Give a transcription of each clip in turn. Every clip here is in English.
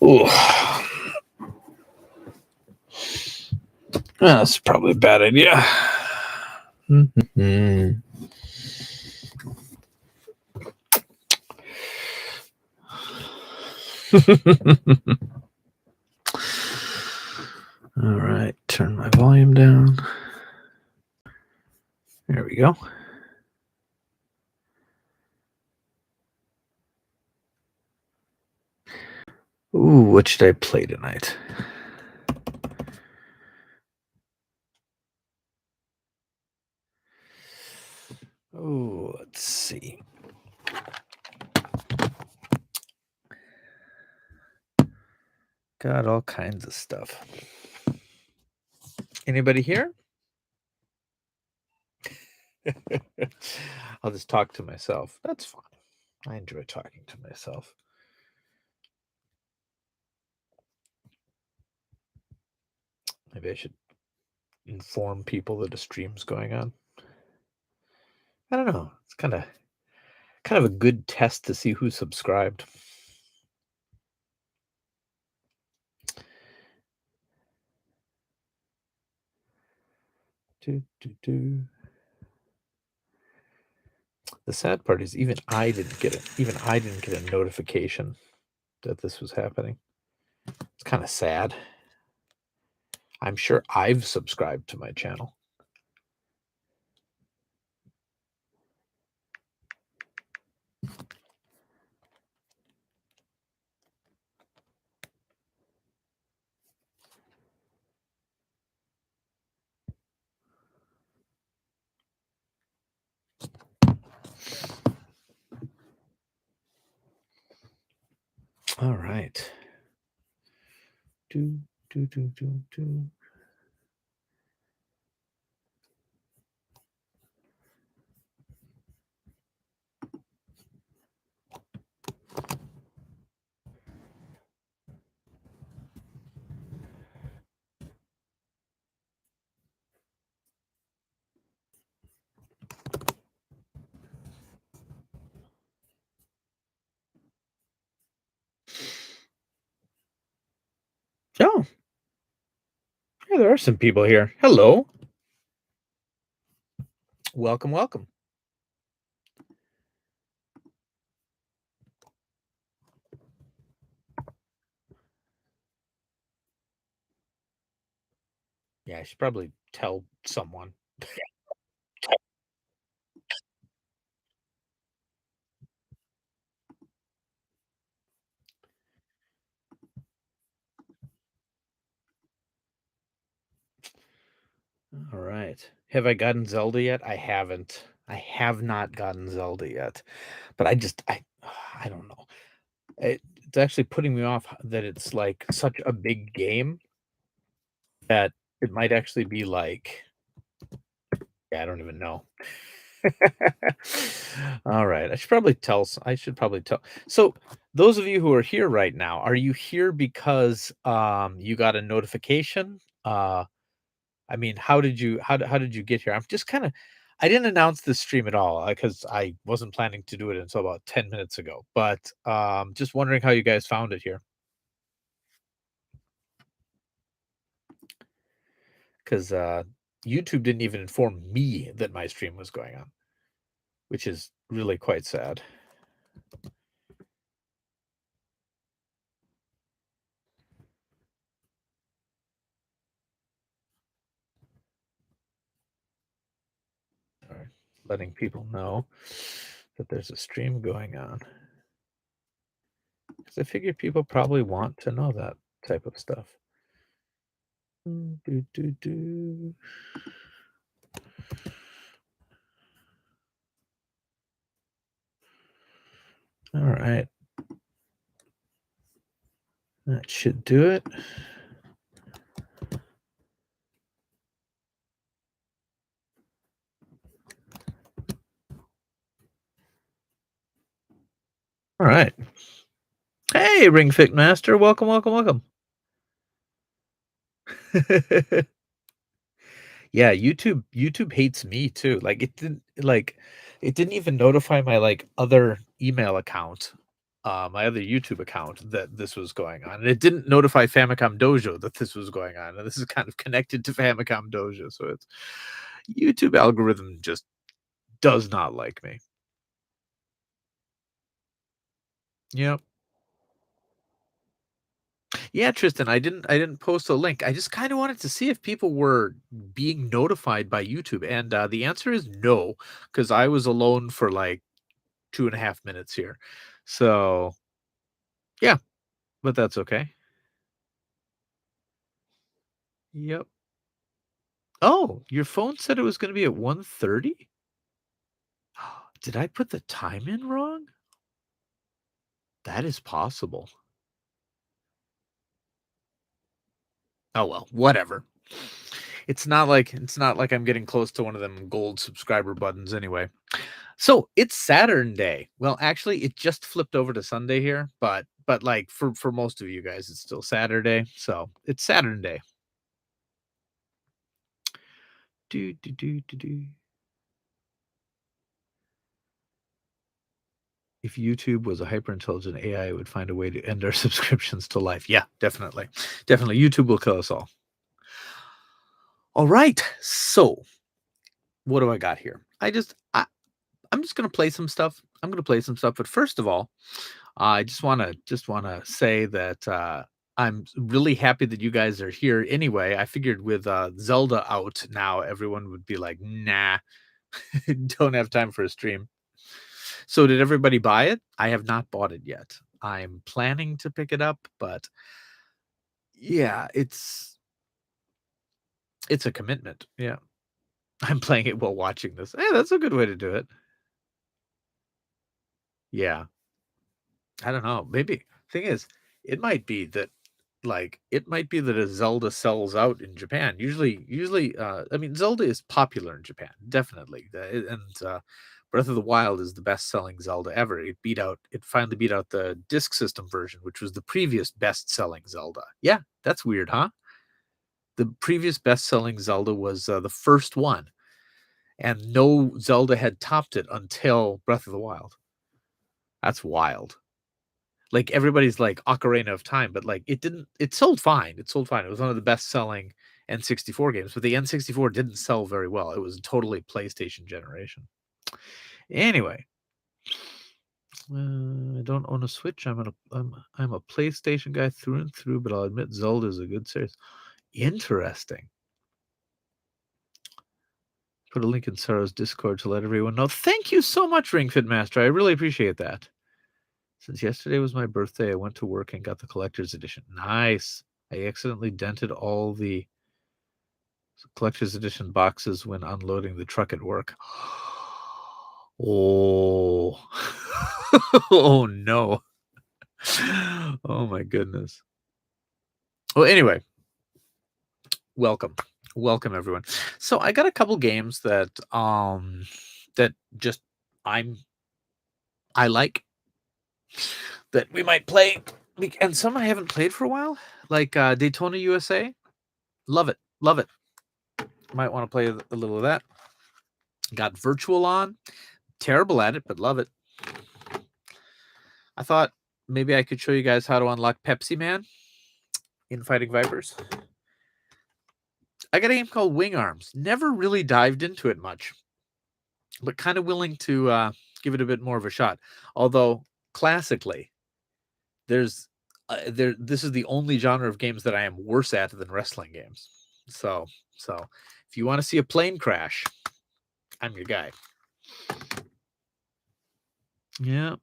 Ooh. That's probably a bad idea. All right, turn my volume down. There we go. Ooh, what should I play tonight? Oh, let's see. Got all kinds of stuff. Anybody here? I'll just talk to myself. That's fine. I enjoy talking to myself. Maybe I should inform people that a stream's going on. I don't know. It's kind of a good test to see who's subscribed. The sad part is even I didn't get it. Even I didn't get a notification that this was happening. It's kind of sad. I'm sure I've subscribed to my channel. All right. Do. Oh. Yeah, there are some people here. Hello. Welcome, welcome. Yeah, I should probably tell someone. All right. Have I gotten Zelda yet? I haven't. I have not gotten Zelda yet. But I don't know. It's actually putting me off that it's like such a big game that it might actually be like, yeah, I don't even know. All right. I should probably tell. So those of you who are here right now, are you here because you got a notification? I mean, how did you get here? I'm just kind of I didn't announce this stream at all because I wasn't planning to do it until about 10 minutes ago. But just wondering how you guys found it here. Because YouTube didn't even inform me that my stream was going on, which is really quite sad. All right, letting people know that there's a stream going on. Because I figure people probably want to know that type of stuff. All right. That should do it. All right. Hey, Ring Fit Master. Welcome, welcome, welcome. Yeah, YouTube hates me too. Like it didn't even notify my like other email account my other YouTube account that this was going on, and it didn't notify Famicom Dojo that this was going on, and this is kind of connected to Famicom Dojo, so it's YouTube algorithm just does not like me. Yep. Yeah, Tristan, I didn't post a link. I just kind of wanted to see if people were being notified by YouTube, and the answer is no, because I was alone for like 2.5 minutes here. So yeah, but that's okay. Yep. Oh, your phone said it was going to be at 1:30. Did I put the time in wrong? That is possible. Oh well, whatever. It's not like I'm getting close to one of them gold subscriber buttons anyway. So it's Saturn Day. Well, actually, it just flipped over to Sunday here, but like for most of you guys, it's still Saturday. So it's Saturn Day. Do do do do do. If YouTube was a hyper intelligent AI, it would find a way to end our subscriptions to life. Yeah, definitely, definitely. YouTube will kill us all. All right. So what do I got here? I'm just gonna play some stuff. I'm gonna play some stuff. But first of all, I just wanna say that I'm really happy that you guys are here. Anyway, I figured with Zelda out now, everyone would be like, "Nah, don't have time for a stream." So did everybody buy it? I have not bought it yet. I'm planning to pick it up, but yeah, it's a commitment. Yeah, I'm playing it while watching this. Hey, that's a good way to do it. Yeah. I don't know. Maybe thing is, it might be that it might be that a Zelda sells out in Japan. Usually, I mean, Zelda is popular in Japan, definitely. And Breath of the Wild is the best-selling Zelda ever. It finally beat out the disc system version, which was the previous best-selling Zelda. Yeah, that's weird, huh? The previous best-selling Zelda was the first one, and no Zelda had topped it until Breath of the Wild. That's wild. Like, everybody's like Ocarina of Time, but, like, it sold fine, it sold fine. It was one of the best-selling N64 games, but the N64 didn't sell very well. It was totally PlayStation generation. Anyway, I don't own a Switch. I'm a PlayStation guy through and through, but I'll admit Zelda is a good series. Interesting. Put a link in Sarah's Discord to let everyone know. Thank you so much, Ring Fit Master. I really appreciate that. Since yesterday was my birthday, I went to work and got the collector's edition. Nice. I accidentally dented all the collector's edition boxes when unloading the truck at work. Oh. Oh, no. Oh, my goodness. Well, anyway, welcome. Welcome, everyone. So I got a couple games that just I'm I like that we might play, and some I haven't played for a while, like Daytona USA. Love it, love it. Might want to play a little of that. Got Virtual on. Terrible at it, but love it. I thought maybe I could show you guys how to unlock Pepsi Man in Fighting Vipers. I got a game called Wing Arms. Never really dived into it much, but kind of willing to give it a bit more of a shot. Although classically, there's this is the only genre of games that I am worse at than wrestling games. So if you want to see a plane crash, I'm your guy. Yeah.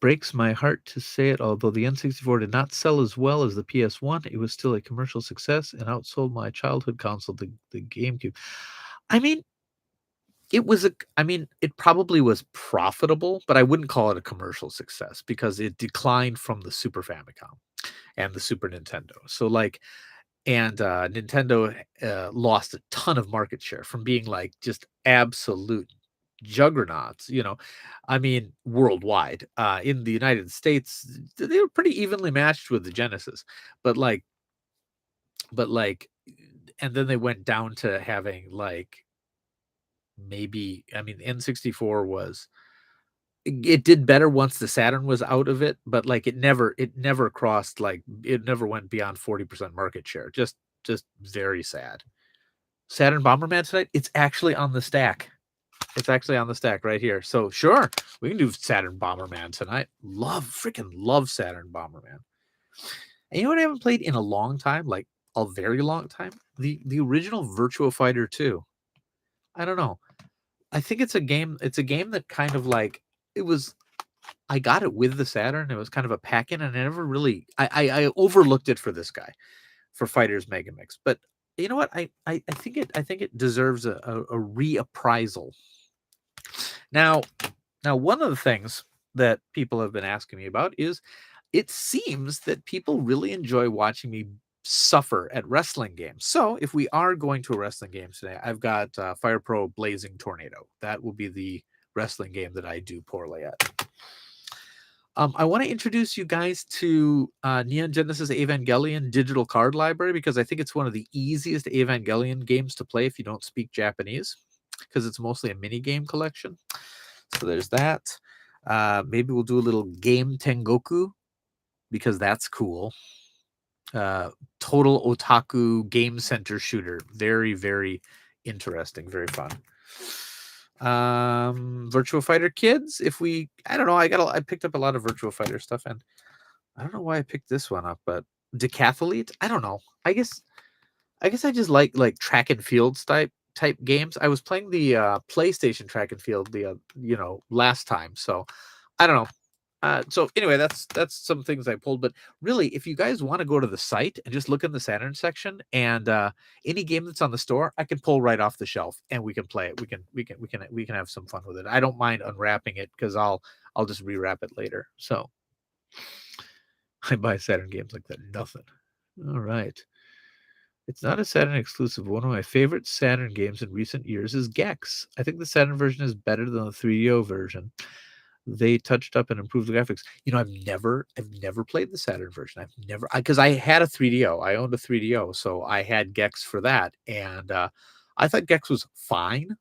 Breaks my heart to say it, although the N64 did not sell as well as the PS1, it was still a commercial success and outsold my childhood console, the GameCube. I mean, it probably was profitable, but I wouldn't call it a commercial success because it declined from the Super Famicom and the Super Nintendo. So Nintendo lost a ton of market share from being like just absolute juggernauts, I mean, worldwide. In the United States, they were pretty evenly matched with the Genesis, but but like, and then they went down to having like maybe I mean, N64 was it did better once the Saturn was out of it, but, like, it never crossed, like it never went beyond 40% market share. Just very sad. Saturn Bomberman tonight, it's actually on the stack. It's actually on the stack right here. So, sure, we can do Saturn Bomberman tonight. Freaking love Saturn Bomberman. And you know what I haven't played in a long time? Like, a very long time? The original Virtua Fighter 2. I don't know. I think it's a game that kind of, like it was I got it with the Saturn. It was kind of a pack-in, and I never really I overlooked it for this guy, for Fighters Megamix. But you know what? I think it deserves a reappraisal. Now now one of the things that people have been asking me about is it seems that people really enjoy watching me suffer at wrestling games. So if we are going to a wrestling game today, I've got Fire Pro Blazing Tornado. That will be the wrestling game that I do poorly at. I want to introduce you guys to Neon Genesis Evangelion Digital Card Library because I think it's one of the easiest Evangelion games to play if you don't speak Japanese, because it's mostly a mini game collection. So there's that. Maybe we'll do a little Game Tengoku because that's cool. Total Otaku Game Center shooter. Very, very interesting. Very fun. Virtua Fighter Kids. I don't know, I picked up a lot of Virtua Fighter stuff, and I don't know why I picked this one up, but Decathlete. I don't know. I guess I just like track and field type games. I was playing the PlayStation track and field last time, so I don't know. So anyway, that's some things I pulled. But really, if you guys want to go to the site and just look in the Saturn section, and any game that's on the store, I can pull right off the shelf and we can play it. We can have some fun with it. I don't mind unwrapping it because I'll just rewrap it later. So I buy Saturn games like that. Nothing. All right. It's not a Saturn exclusive. One of my favorite Saturn games in recent years is Gex. I think the Saturn version is better than the 3DO version. They touched up and improved the graphics. I've never played the Saturn version. Because I had a 3DO. I owned a 3DO, so I had Gex for that, and I thought Gex was fine.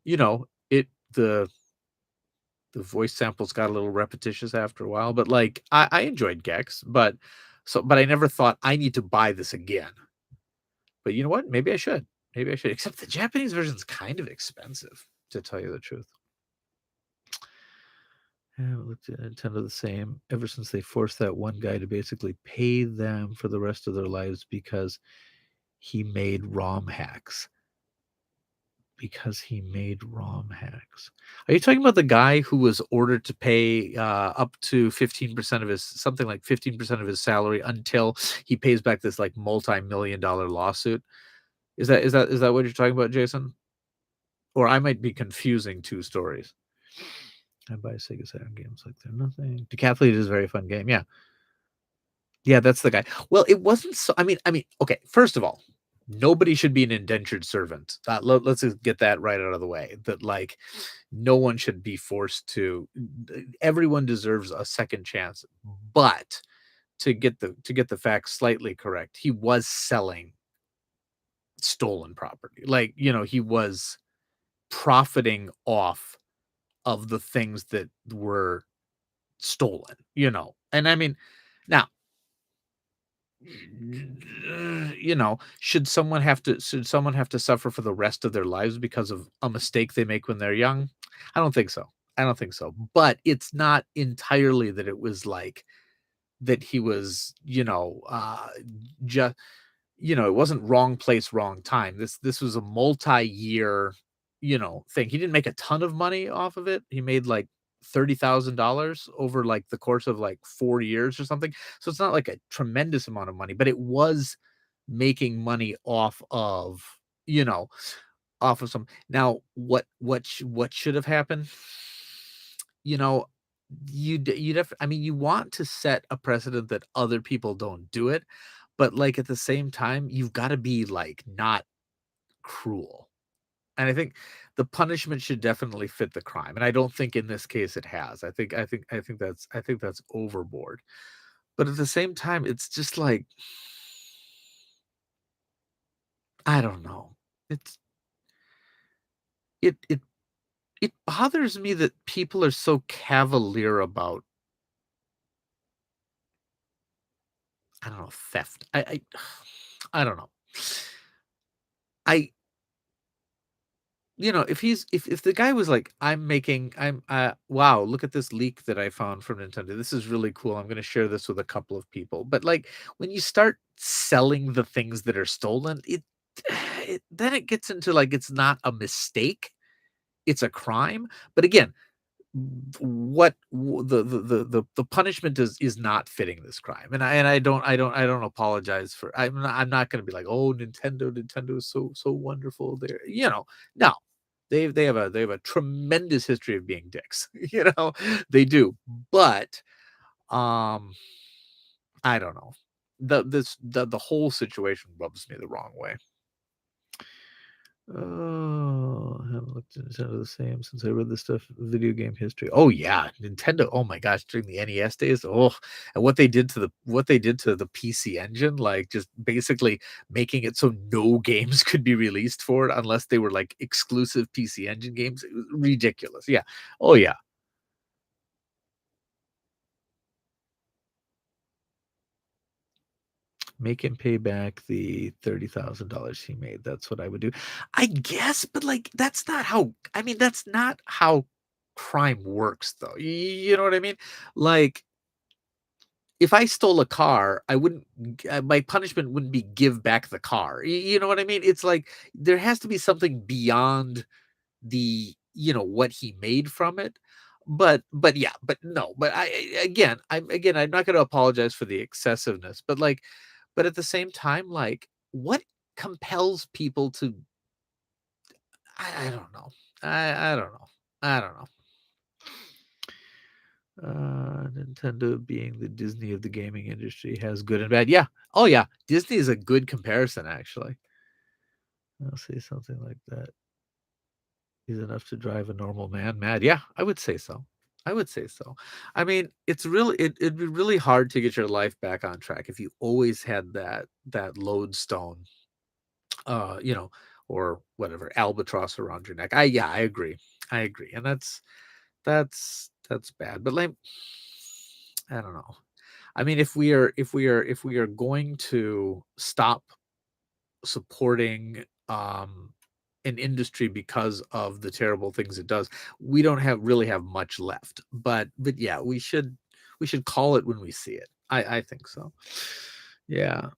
The voice samples got a little repetitious after a while, but like I enjoyed Gex, but I never thought I need to buy this again. But you know what? Maybe I should. Maybe I should. Except the Japanese version is kind of expensive, to tell you the truth. Yeah, looked at Nintendo the same ever since they forced that one guy to basically pay them for the rest of their lives because he made ROM hacks. Because he made ROM hacks. Are you talking about the guy who was ordered to pay up to 15% of his something like 15% of his salary until he pays back this like multi-million-dollar lawsuit? Is that what you're talking about, Jason? Or I might be confusing two stories. I buy Sega Saturn games like they're nothing. Decathlete is a very fun game. Yeah. Yeah, that's the guy. Well, it wasn't so I mean, okay, first of all, nobody should be an indentured servant. Let's just get that right out of the way. That like no one should be forced to everyone deserves a second chance. But to get the facts slightly correct, he was selling stolen property. Like, he was profiting off of the things that were stolen. And I mean, now, should someone have to suffer for the rest of their lives because of a mistake they make when they're young? I don't think so. I don't think so. But it's not entirely that it was like that he was, just it wasn't wrong place, wrong time. This was a multi-year, thing. He didn't make a ton of money off of it. He made like $30,000 over like the course of like 4 years or something. So it's not like a tremendous amount of money, but it was making money you know, off of some. Now, what should have happened? You know, you want to set a precedent that other people don't do it, but like at the same time, you've got to be like not cruel. And I think the punishment should definitely fit the crime. And I don't think in this case it has. I think that's overboard. But at the same time, it's just like I don't know. It's it it bothers me that people are so cavalier about, I don't know, theft. I don't know. I if the guy was like, wow, look at this leak that I found from Nintendo. This is really cool. I'm gonna share this with a couple of people. But like when you start selling the things that are stolen, it then it gets into like it's not a mistake, it's a crime. But again, the punishment is not fitting this crime, and I don't apologize for, I'm not going to be like, oh, Nintendo is so wonderful, there, no, they have a tremendous history of being dicks. They do. But um I don't know, the whole situation rubs me the wrong way. Oh, I haven't looked at Nintendo the same since I read the stuff video game history. Oh yeah, Nintendo. Oh my gosh, during the NES days. Oh, and what they did to the PC Engine, like just basically making it so no games could be released for it unless they were like exclusive PC Engine games. It was ridiculous. Yeah. Oh yeah. Make him pay back the $30,000 he made. That's what I would do. I guess, but like that's not how crime works though. You know what I mean? Like if I stole a car, I wouldn't my punishment wouldn't be give back the car. You know what I mean? It's like there has to be something beyond what he made from it. But yeah, but no, but I'm not going to apologize for the excessiveness, but like, but at the same time, like, what compels people to, I don't know. I don't know. I don't know. Nintendo being the Disney of the gaming industry has good and bad. Yeah. Oh yeah. Disney is a good comparison, actually. I'll say something like that is enough to drive a normal man mad. Yeah, I would say so. I would say so. I mean, it'd be really hard to get your life back on track if you always had that lodestone, uh, you know, or whatever, albatross around your neck. I agree. I agree. And that's bad. But like, I don't know. I mean, if we are going to stop supporting an industry because of the terrible things it does, we don't have much left. But yeah, we should call it when we see it. I think so. Yeah.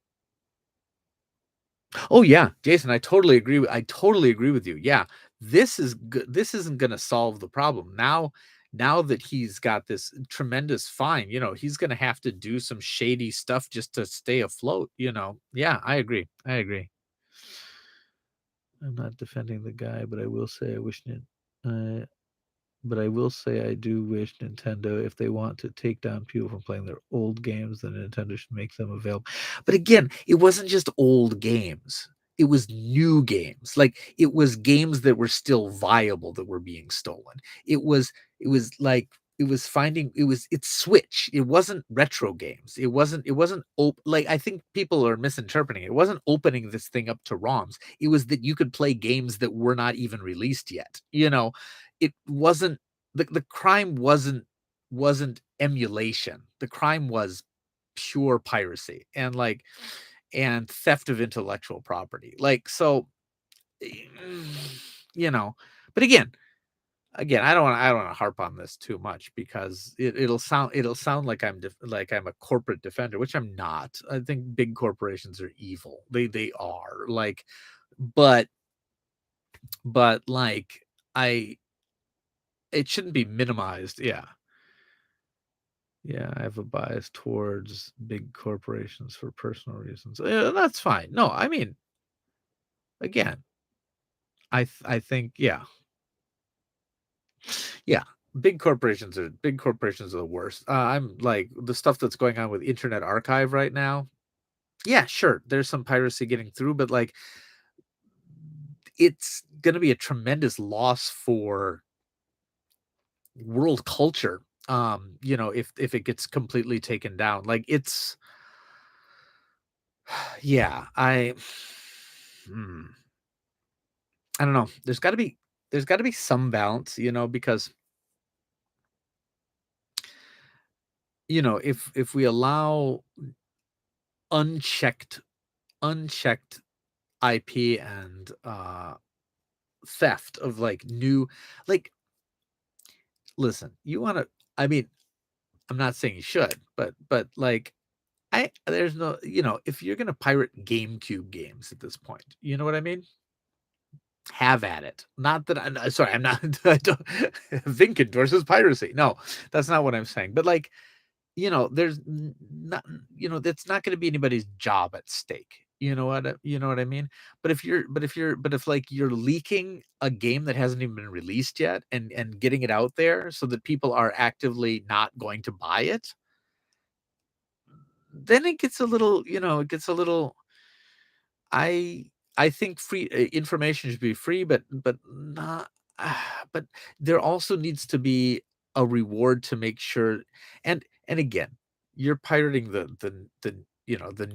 Oh yeah, Jason, I totally agree with you. Yeah. This is good. This isn't going to solve the problem. Now that he's got this tremendous fine, he's going to have to do some shady stuff just to stay afloat. Yeah, I agree. I agree. I'm not defending the guy, but I will say uh, I will say I do wish Nintendo, if they want to take down people from playing their old games, then Nintendo should make them available. But again, it wasn't just old games. It was new games. Like it was games that were still viable that were being stolen. It was like it's Switch. It wasn't retro games. Like I think people are misinterpreting it. It wasn't opening this thing up to ROMs. It was that you could play games that were not even released yet. It wasn't the crime wasn't emulation. The crime was pure piracy and theft of intellectual property. Like so, mm, you know. But again, I don't want to harp on this too much because it'll sound like like I'm a corporate defender, which I'm not. I think big corporations are evil. They are like, but like I it shouldn't be minimized. Yeah. Yeah, I have a bias towards big corporations for personal reasons. Yeah, that's fine. No, I mean, again, I think, yeah, yeah, big corporations are the worst. I'm like the stuff that's going on with Internet Archive right now. Yeah, sure, there's some piracy getting through, but like it's going to be a tremendous loss for world culture. If it gets completely taken down, like it's yeah, hmm, I don't know. There's got to be. there's got to be some balance, because if we allow unchecked unchecked IP and theft of like new, like, listen, you want to, I mean, I'm not saying you should, but like, there's no, if you're gonna pirate GameCube games at this point, you know what I mean? Have at it. Not that I'm sorry, I'm not I don't Vink endorses piracy. No, that's not what I'm saying. But like, there's not, that's not going to be anybody's job at stake. You know what I mean? But if like you're leaking a game that hasn't even been released yet and getting it out there so that people are actively not going to buy it, then it gets a little, it gets a little. I I think free information should be free, but not. But there also needs to be a reward to make sure. And again, you're pirating the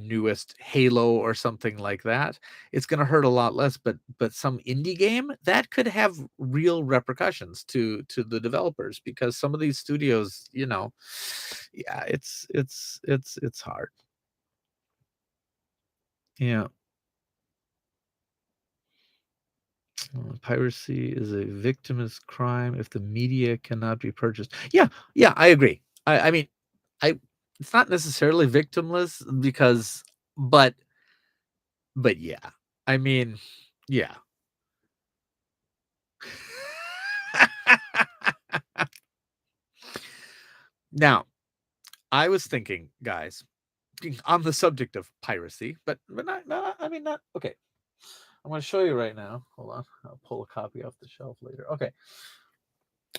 newest Halo or something like that. It's going to hurt a lot less. But some indie game that could have real repercussions to the developers, because some of these studios, yeah, it's hard. Yeah. Piracy is a victimless crime if the media cannot be purchased. Yeah, yeah, I agree. I mean, I it's not necessarily victimless because, but yeah. I mean, yeah. Now, I was thinking, guys, on the subject of piracy, but not I mean, not okay. I'm going to show you right now. Hold on. I'll pull a copy off the shelf later. Okay.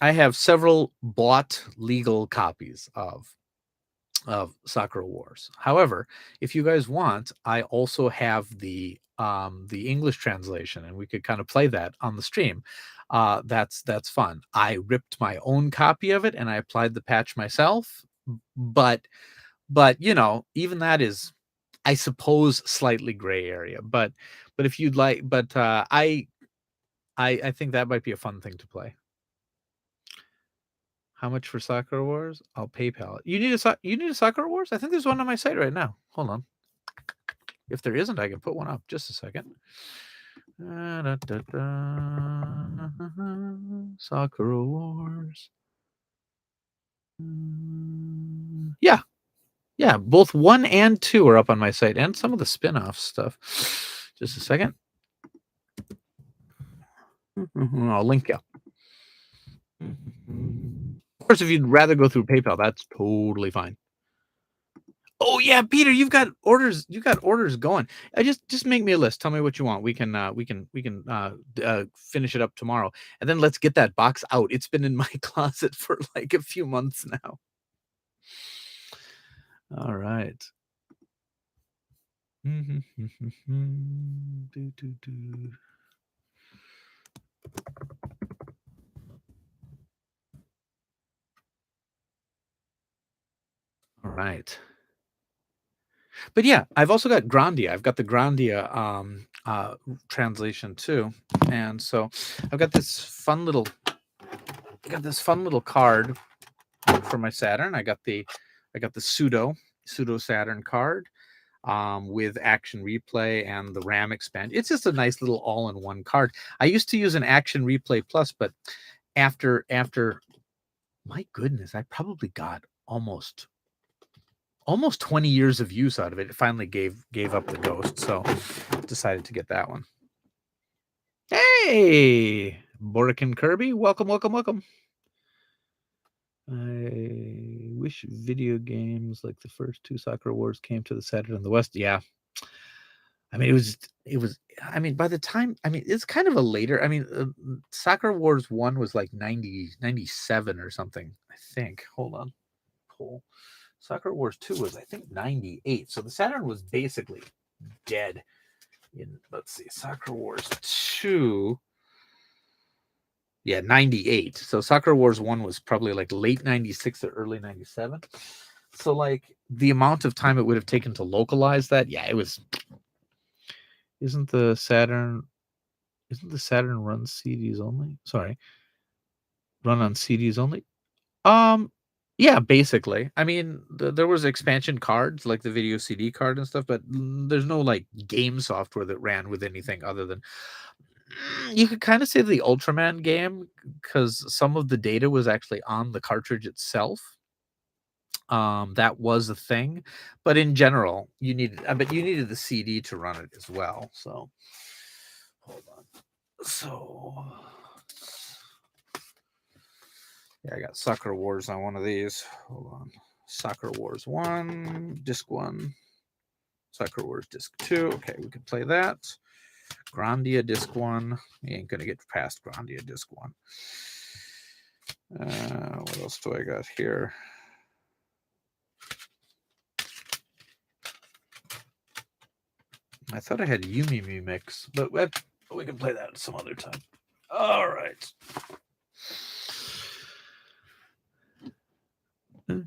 I have several bought legal copies of Sakura Wars. However, if you guys want, I also have the English translation, and we could kind of play that on the stream. That's fun. I ripped my own copy of it and I applied the patch myself, but even that is, I suppose, slightly gray area. But if you'd like, but I think that might be a fun thing to play. How much for Sakura Wars? I'll PayPal it. You need a Sakura Wars? I think there's one on my site right now. Hold on. If there isn't, I can put one up. Just a second. Sakura Wars. Yeah. Yeah. Both 1 and 2 are up on my site, and some of the spin-off stuff. Just a second. I'll link you. Of course, if you'd rather go through PayPal, that's totally fine. Oh yeah, Peter, you've got orders. You got orders going. I just make me a list. Tell me what you want. We can finish it up tomorrow, and then let's get that box out. It's been in my closet for like a few months now. All right. All right. But yeah, I've also got Grandia. I've got the Grandia translation too, and so I've got this fun little card for my Saturn. I got the pseudo Saturn card with Action Replay and the RAM expand. It's just a nice little all-in-one card. I used to use an Action Replay Plus, but after my goodness, I probably got almost 20 years of use out of it. It finally gave up the ghost, so decided to get that one. Hey, Borican Kirby, welcome. I wish video games like the first 2 Sakura Wars came to the Saturn in the West. Yeah. I mean, it was, I mean, by the time, I mean, it's kind of a later, I mean, Sakura Wars 1 was like 97 or something, I think. Hold on. Pull. Sakura Wars 2 was, I think, 98. So the Saturn was basically dead in, let's see, Sakura Wars 2. Yeah, 98. So Sakura Wars 1 was probably like late 96 or early 97. So like the amount of time it would have taken to localize that, yeah, it was. Isn't the Saturn Isn't the Saturn run CDs only? Sorry, run on CDs only? Um, yeah, basically. I mean, there was expansion cards like the video CD card and stuff, but there's no like game software that ran with anything other than you could kind of say the Ultraman game because some of the data was actually on the cartridge itself. That was a thing, but in general, you needed the CD to run it as well. So hold on. So yeah, I got Soccer Wars on one of these. Hold on. Soccer Wars 1, Disc 1, Soccer Wars Disc 2. Okay, we can play that. Grandia Disc 1. We ain't gonna get past Grandia Disc 1. What else do I got here? I thought I had Yumi Me Mix, but we can play that some other time. All right. No,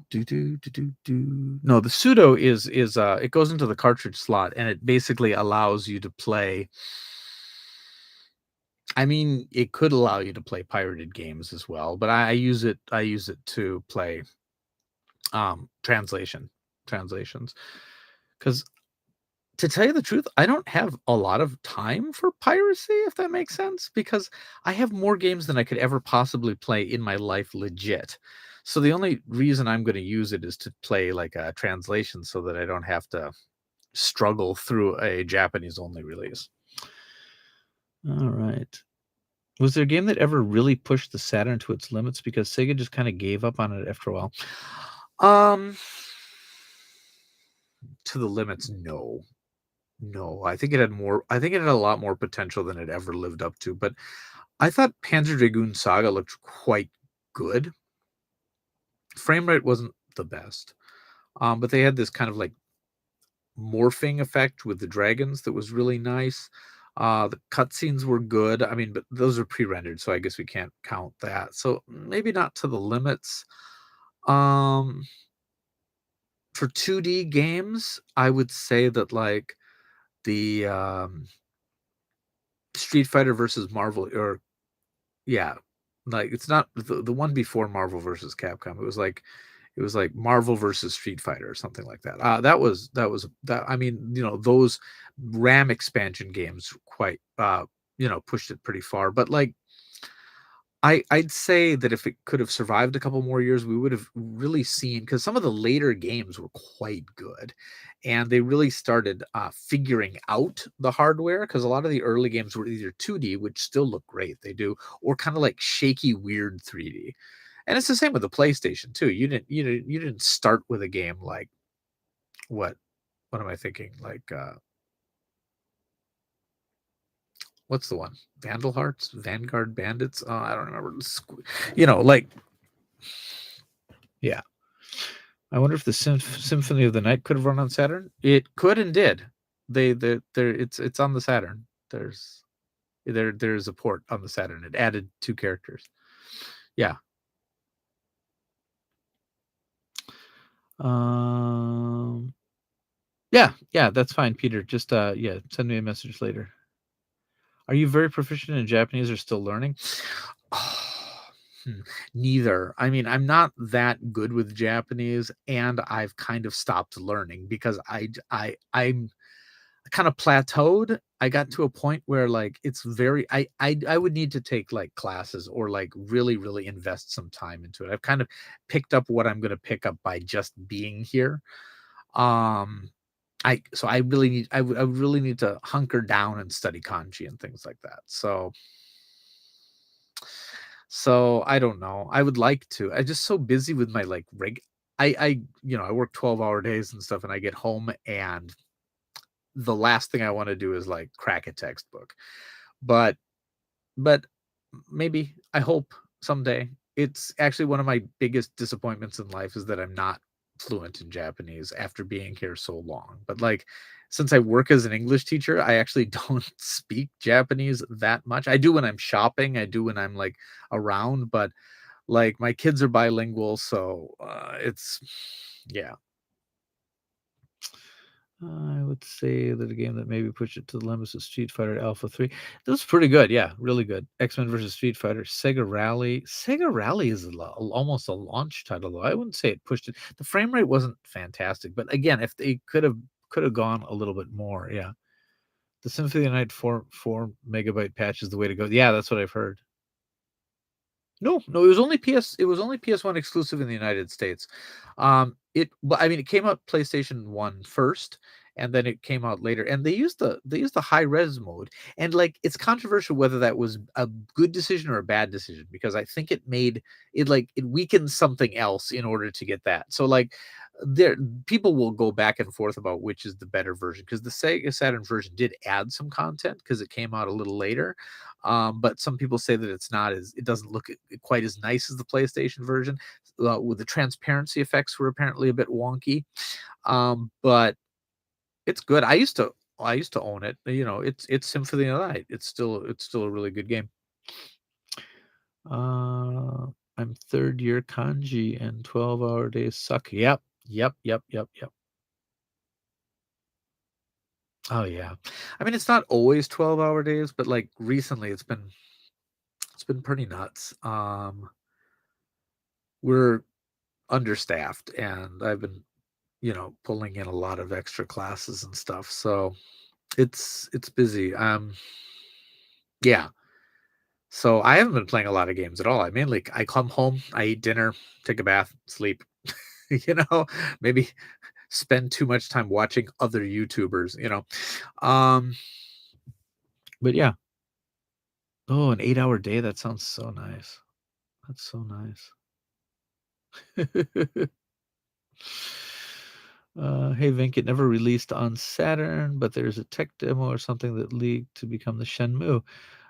the pseudo is it goes into the cartridge slot and it basically allows you to play. I mean, it could allow you to play pirated games as well, but I use it to play translations because to tell you the truth, I don't have a lot of time for piracy, if that makes sense, because I have more games than I could ever possibly play in my life legit. So the only reason I'm going to use it is to play like a translation so that I don't have to struggle through a Japanese only release. All right. Was there a game that ever really pushed the Saturn to its limits because Sega just kind of gave up on it after a while? To the limits, no. No, I think it had more. I think it had a lot more potential than it ever lived up to. But I thought Panzer Dragoon Saga looked quite good. Frame rate wasn't the best, but they had this kind of like morphing effect with the dragons that was really nice. The cutscenes were good. I mean, but those are pre-rendered, so I guess we can't count that. So maybe not to the limits. Um, for 2D games, I would say that like the Street Fighter versus Marvel, or yeah, like it's not the one before Marvel versus Capcom. It was like Marvel versus Street Fighter or something like that. That. I mean, those RAM expansion games quite pushed it pretty far. But like I'd say that if it could have survived a couple more years, we would have really seen, because some of the later games were quite good, and they really started figuring out the hardware. Because a lot of the early games were either 2D, which still look great, they do, or kind of like shaky, weird 3D. And it's the same with the PlayStation too. You didn't start with a game like what am I thinking? Like what's the one? Vandal Hearts, Vanguard Bandits. I don't remember. Like yeah. I wonder if the Symphony of the Night could have run on Saturn. It could and did. It's on the Saturn. There's a port on the Saturn. It added 2 characters. Yeah. Yeah, that's fine, Peter. Just send me a message later. Are you very proficient in Japanese or still learning? Neither. I mean, I'm not that good with Japanese, and I've kind of stopped learning because I'm kind of plateaued. I got to a point where like it's very I would need to take like classes or like really really invest some time into it. I've kind of picked up what I'm going to pick up by just being here. I really need I would really need to hunker down and study kanji and things like that. So I don't know. I would like to. I'm just so busy with my like I work 12-hour days and stuff, and I get home and the last thing I want to do is like crack a textbook. But but maybe, I hope someday. It's actually one of my biggest disappointments in life is that I'm not fluent in Japanese after being here so long. But like since I work as an English teacher, I actually don't speak Japanese that much. I do when I'm shopping, I do when I'm like around, but like my kids are bilingual, so it's yeah. I would say that a game that maybe pushed it to the limits is Street Fighter Alpha 3. That was pretty good, yeah, really good. X-Men versus Street Fighter, Sega Rally. Sega Rally is almost a launch title, though. I wouldn't say it pushed it. The frame rate wasn't fantastic, but again, if they could have gone a little bit more, yeah. The Symphony of the Night 4 megabyte patch is the way to go. Yeah, that's what I've heard. No, no, it was only PS1 exclusive in the United States. But I mean, it came out PlayStation 1 first, and then it came out later. And they used the high res mode. And like it's controversial whether that was a good decision or a bad decision, because I think it weakened something else in order to get that. So like there people will go back and forth about which is the better version, because the Sega Saturn version did add some content because it came out a little later. But some people say that it doesn't look quite as nice as the PlayStation version. With the transparency effects were apparently a bit wonky, but it's good. I used to own it. It's Symphony of the Night. It's still a really good game. Uh, I'm third year kanji and 12-hour days suck. Yep, yep, yep, yep, yep. Oh yeah. I mean, it's not always 12-hour days, but like recently it's been pretty nuts. We're understaffed, and I've been, pulling in a lot of extra classes and stuff. So it's busy. Yeah. So I haven't been playing a lot of games at all. I come home, I eat dinner, take a bath, sleep. you know, maybe spend too much time watching other YouTubers. Um, but yeah. Oh, an 8-hour day. That sounds so nice. That's so nice. Hey Vink, it never released on Saturn, but there's a tech demo or something that leaked to become the Shenmue.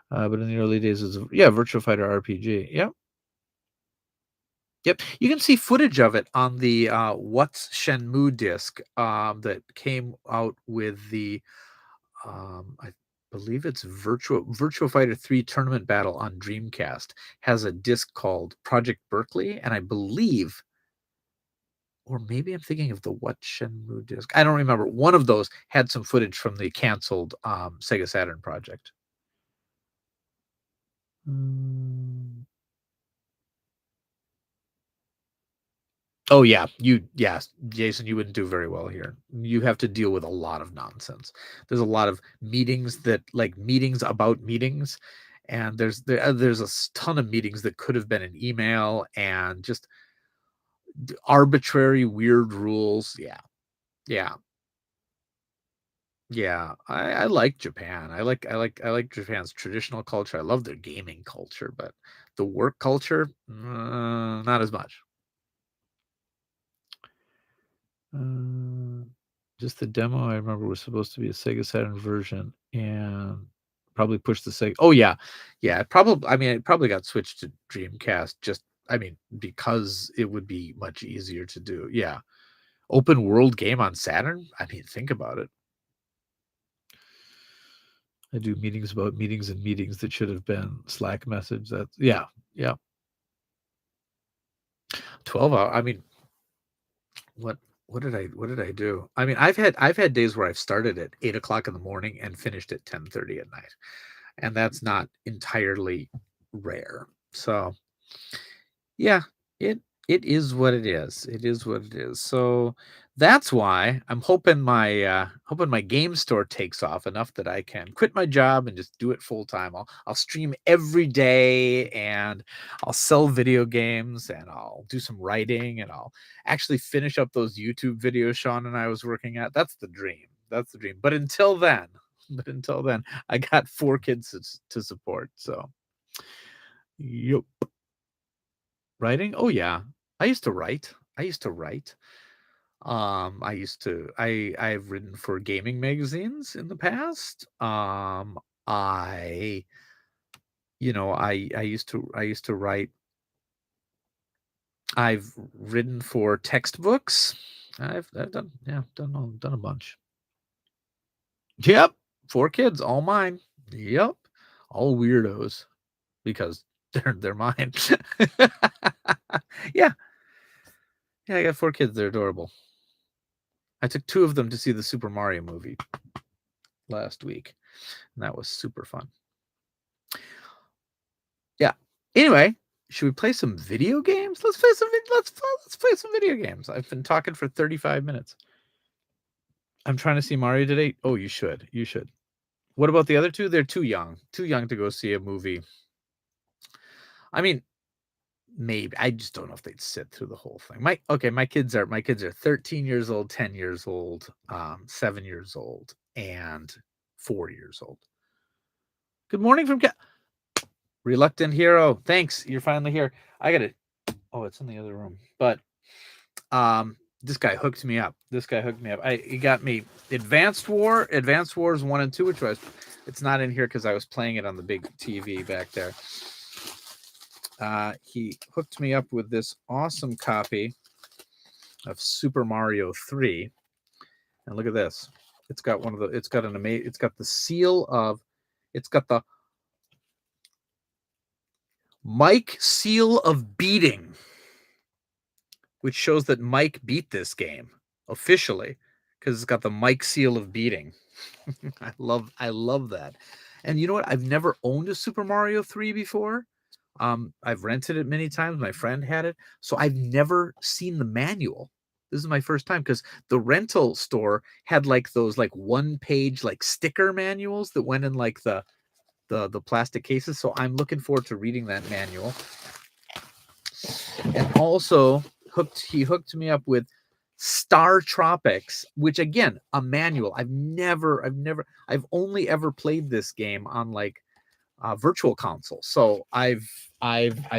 But in the early days, it was Virtua Fighter RPG. Yep, yep. You can see footage of it on the What's Shenmue disc that came out with the I believe it's Virtua Fighter 3 Tournament Battle on Dreamcast has a disc called Project Berkeley, and I believe, or maybe I'm thinking of the What Shenmue disc. I don't remember. One of those had some footage from the canceled Sega Saturn project. Mm. Oh yeah, yes, Jason, you wouldn't do very well here. You have to deal with a lot of nonsense. There's a lot of meetings meetings about meetings, and there's ton of meetings that could have been an email, and just arbitrary weird rules. Yeah, yeah. Yeah, I like Japan. I like Japan's traditional culture. I love their gaming culture, but the work culture, not as much. Uh, just the demo I remember was supposed to be a Sega Saturn version, and probably pushed the Sega. Oh yeah, yeah. It probably got switched to Dreamcast. Because it would be much easier to do. Yeah, open world game on Saturn. I mean, think about it. I do meetings about meetings and meetings that should have been Slack message. That's yeah, yeah. 12 hour. I mean, what what did I do? I mean, I've had days where I've started at 8 o'clock in the morning and finished at 10:30 at night, and that's not entirely rare. So yeah, it it is what it is. It is what it is. So that's why I'm hoping my game store takes off enough that I can quit my job and just do it full time. I'll stream every day, and I'll sell video games, and I'll do some writing, and I'll actually finish up those YouTube videos Sean and I was working at. That's the dream. That's the dream. But until then, I got 4 kids to support. So yep. Writing? Oh yeah. I used to write. I used to write. I've written for gaming magazines in the past. I I used to write. I've written for textbooks. I've done a bunch. Yep. 4 kids, all mine. Yep. All weirdos because they're mine. Yeah. Yeah, I got 4 kids. They're adorable. I took 2 of them to see the Super Mario movie last week, and that was super fun. Yeah. Anyway, should we play some video games? Let's play some video games. I've been talking for 35 minutes. I'm trying to see Mario today. Oh, you should. You should. What about the other 2? They're too young to go see a movie. I mean, maybe. I just don't know if they'd sit through the whole thing. My kids are 13 years old, 10 years old, 7 years old, and 4 years old. Good morning from Reluctant Hero. Thanks. You're finally here. I got it. Oh, it's in the other room. But this guy hooked me up. He got me Advanced Wars 1 and 2, which was, it's not in here because I was playing it on the big TV back there. He hooked me up with this awesome copy of Super Mario 3. And look at this. It's got the Mike seal of beating, which shows that Mike beat this game officially because it's got the Mike seal of beating. I love that. And you know what? I've never owned a Super Mario 3 before. I've rented it many times. My friend had it. So I've never seen the manual. This is my first time because the rental store had like those like one-page like sticker manuals that went in like the plastic cases. So I'm looking forward to reading that manual. And also he hooked me up with Star Tropics, which again, a manual. I've only ever played this game on like virtual console. So I've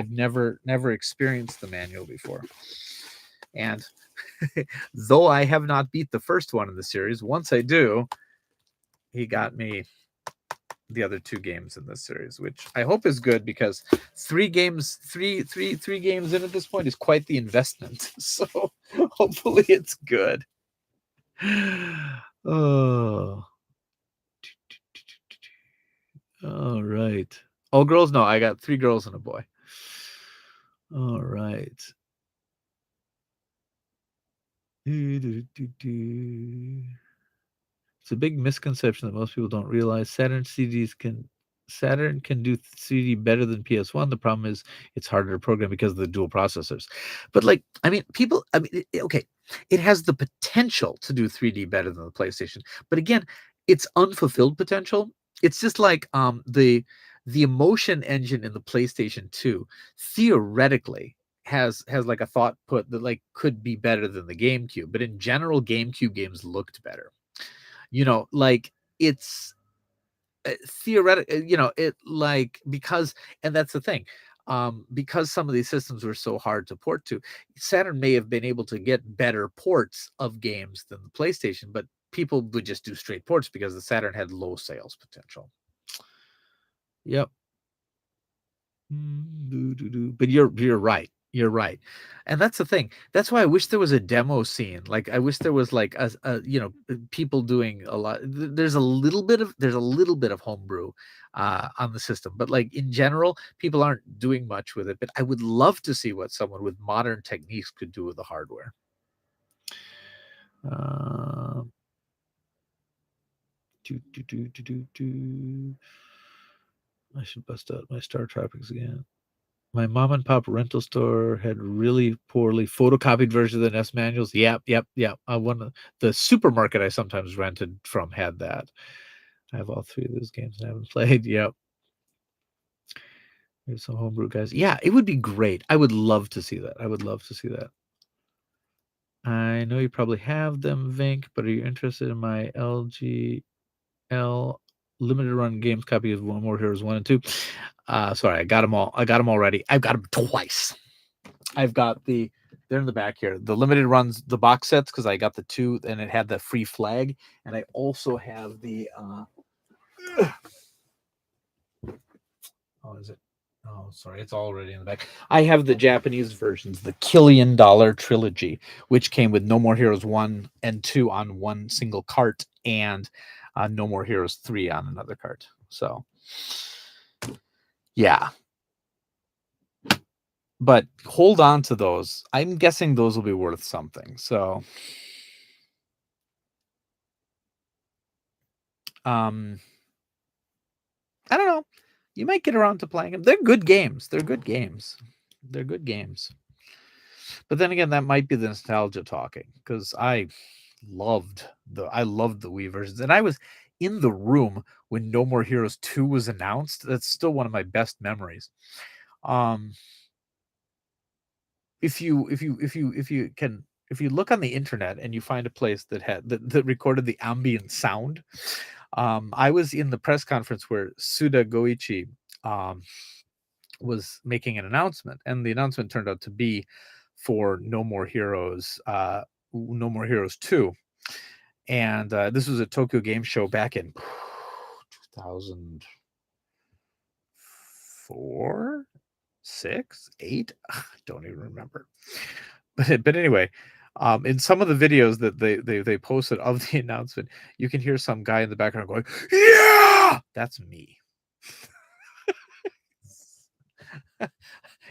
never experienced the manual before. And though I have not beat the first one in the series, once I do, he got me the other 2 games in this series, which I hope is good because 3 games in at this point is quite the investment. So hopefully it's good. Oh. All right. All girls? No, I got 3 girls and a boy. All right. It's a big misconception that most people don't realize. Saturn can do 3D better than PS1. The problem is it's harder to program because of the dual processors. But like, I mean, okay, it has the potential to do 3D better than the PlayStation. But again, it's unfulfilled potential. It's just like the emotion engine in the PlayStation 2 theoretically has like a thought put that like could be better than the GameCube. But in general, GameCube games looked better. Like it's theoretically, it like because, and that's the thing, because some of these systems were so hard to port to, Saturn may have been able to get better ports of games than the PlayStation, but people would just do straight ports because the Saturn had low sales potential. Yep. But you're right. You're right. And that's the thing. That's why I wish there was a demo scene. Like I wish there was like people doing a lot. There's a little bit of homebrew on the system, but like in general, people aren't doing much with it. But I would love to see what someone with modern techniques could do with the hardware. I should bust out my Star Tropics again. My mom and pop rental store had really poorly photocopied versions of the NES manuals. Yep. One of the supermarket I sometimes rented from had that. I have all 3 of those games and I haven't played. Yep. There's some homebrew guys. Yeah, it would be great. I would love to see that. I know you probably have them, Vink, but are you interested in my LGL limited run games copy of One More Heroes 1 and 2? Sorry, I got them all. I got them already. I've got them twice. I've got they're in the back here, the limited runs, the box sets, because I got the 2 and it had the free flag. And I also have the is it? Oh, sorry, it's already in the back. I have the Japanese versions, the $1 Billion trilogy, which came with No More Heroes 1 and 2 on one single cart, and No More Heroes 3 on another cart. So, yeah. But hold on to those. I'm guessing those will be worth something. So, Um, I don't know. You might get around to playing them. They're good games. They're good games. They're good games. But then again, that might be the nostalgia talking because I loved the Wii versions, and I was in the room when No More Heroes 2 was announced. That's still one of my best memories. Um, if you look on the internet and you find a place that recorded the ambient sound, I was in the press conference where Suda Goichi um, was making an announcement, and the announcement turned out to be for No More Heroes 2. And this was a Tokyo Game Show back in 2004, 6, 8. I don't even remember. But anyway, in some of the videos that they posted of the announcement, you can hear some guy in the background going, "Yeah!" That's me.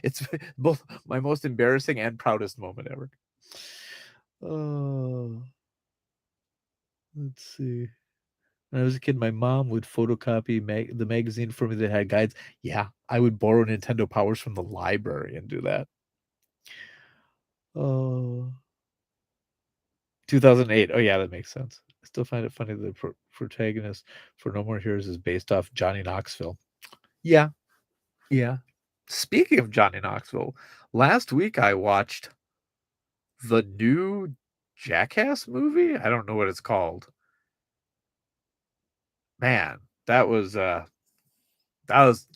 It's both my most embarrassing and proudest moment ever. Oh, let's see. When I was a kid, my mom would photocopy the magazine for me that had guides. Yeah, I would borrow Nintendo Powers from the library and do that. Oh, 2008. Oh, yeah, that makes sense. I still find it funny that the protagonist for No More Heroes is based off Johnny Knoxville. Yeah, yeah. Speaking of Johnny Knoxville, last week I watched the new Jackass movie. I don't know what it's called. Man, that was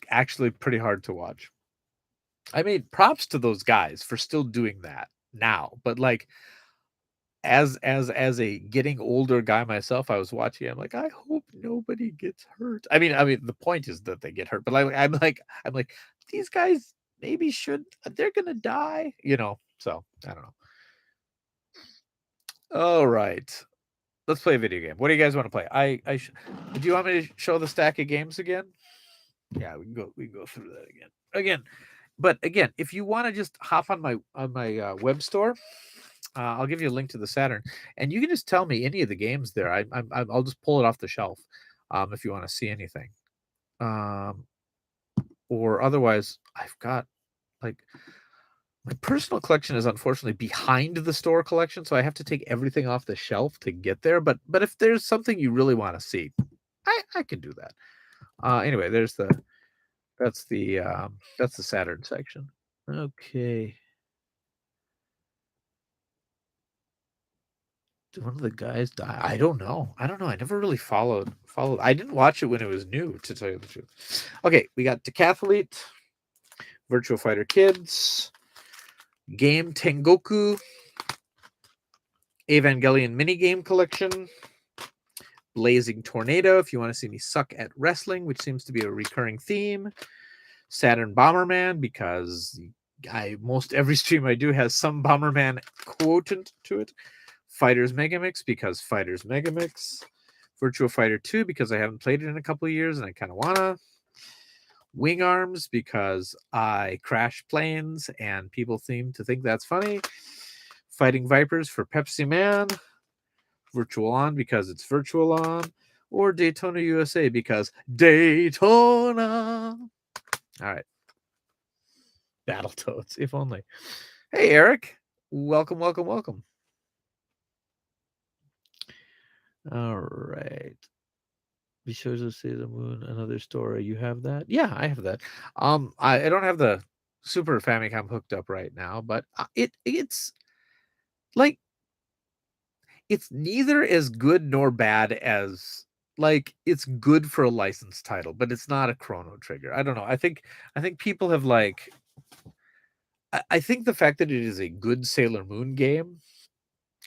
actually pretty hard to watch. I mean, props to those guys for still doing that now. But like as a getting older guy myself, I was watching it, I'm like, I hope nobody gets hurt. I mean the point is that they get hurt, but I'm like, these guys maybe should they're gonna die, you know. So I don't know. All right. Let's play a video game. What do you guys want to play? Do you want me to show the stack of games again? Yeah, we can go through that again. But again, if you want to just hop on my web store, I'll give you a link to the Saturn, and you can just tell me any of the games there. I'll just pull it off the shelf, if you want to see anything, um, or otherwise, I've got like my personal collection is unfortunately behind the store collection, so I have to take everything off the shelf to get there. But if there's something you really want to see, I can do that. Anyway, that's the Saturn section. Okay. Did one of the guys die? I don't know. I don't know. I never really followed. I didn't watch it when it was new, to tell you the truth. Okay, we got Decathlete, Virtua Fighter Kids, Game Tengoku, Evangelion Minigame Collection, Blazing Tornado, if you want to see me suck at wrestling, which seems to be a recurring theme, Saturn Bomberman, because most every stream I do has some Bomberman quotient to it, Fighters Megamix, because Fighters Megamix, Virtua Fighter 2, because I haven't played it in a couple of years and I kind of wanna, Wing Arms, because I crash planes and people seem to think that's funny, Fighting Vipers for Pepsi Man, Virtual On because it's Virtual On, or Daytona USA because Daytona. All right. Battletoads, if only. Hey, Eric. Welcome, welcome, welcome. All right. Be sure to see the moon, another story. You have that? Yeah, I have that. I don't have the Super Famicom hooked up right now, but it's like it's neither as good nor bad as like it's good for a licensed title, but it's not a Chrono Trigger. I don't know. I think people have like I think the fact that it is a good Sailor Moon game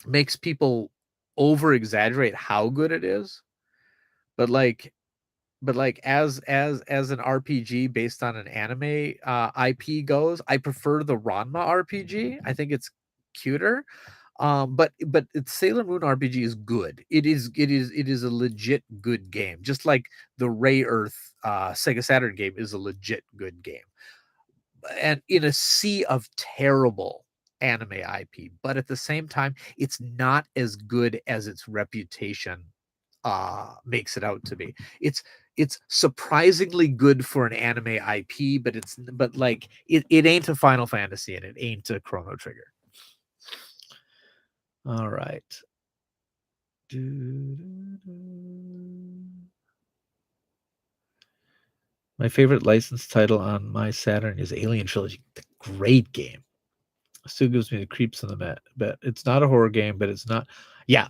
makes people over exaggerate how good it is. But like as an RPG based on an anime IP goes, I prefer the Ranma RPG. I think it's cuter. But it's Sailor Moon RPG is good. It is a legit good game. Just like the Ray Earth Sega Saturn game is a legit good game. And in a sea of terrible anime IP, but at the same time, it's not as good as its reputation makes it out to be. It's surprisingly good for an anime IP, but like it ain't a Final Fantasy and it ain't a Chrono Trigger. All right. My favorite licensed title on my Saturn is Alien Trilogy. Great game. Still gives me the creeps in the mat. But it's not a horror game, but it's not. Yeah.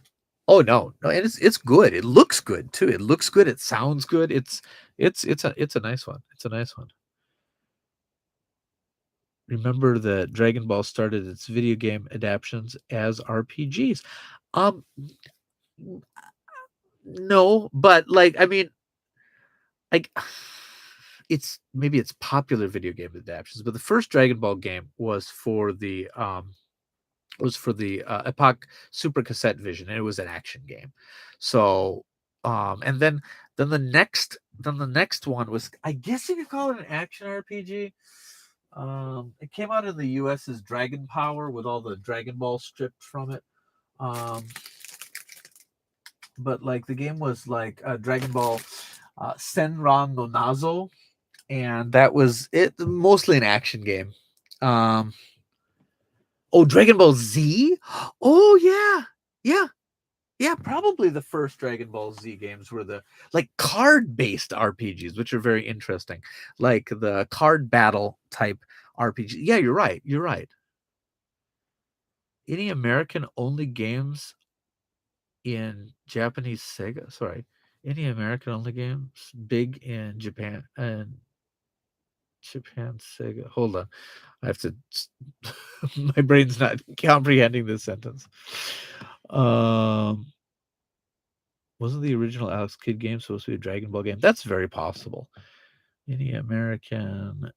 Oh no, no, and it's good. It looks good too. It looks good. It sounds good. It's a nice one. It's a nice one. Remember that Dragon Ball started its video game adaptations as RPGs. Um, no, but like I mean, like it's popular video game adaptations, but the first Dragon Ball game was for the Epoch Super Cassette Vision, and it was an action game. So, and then the next one was, I guess you could call it an action RPG. It came out in the U.S. as Dragon Power with all the Dragon Ball stripped from it. Um, but like the game was like Dragon Ball Senran no Nazo, and that was it. Mostly an action game. Um, oh, Dragon Ball Z. Oh yeah, yeah, yeah. Probably the first Dragon Ball Z games were the like card-based RPGs, which are very interesting, like the card battle type RPG. Yeah, you're right. You're right. Any American only games in Japanese Sega? Sorry, any American only games big in Japan and Japan Sega. Hold on. I have to my brain's not comprehending this sentence. Um wasn't the original Alex Kidd game supposed to be a Dragon Ball game? That's very possible. Any American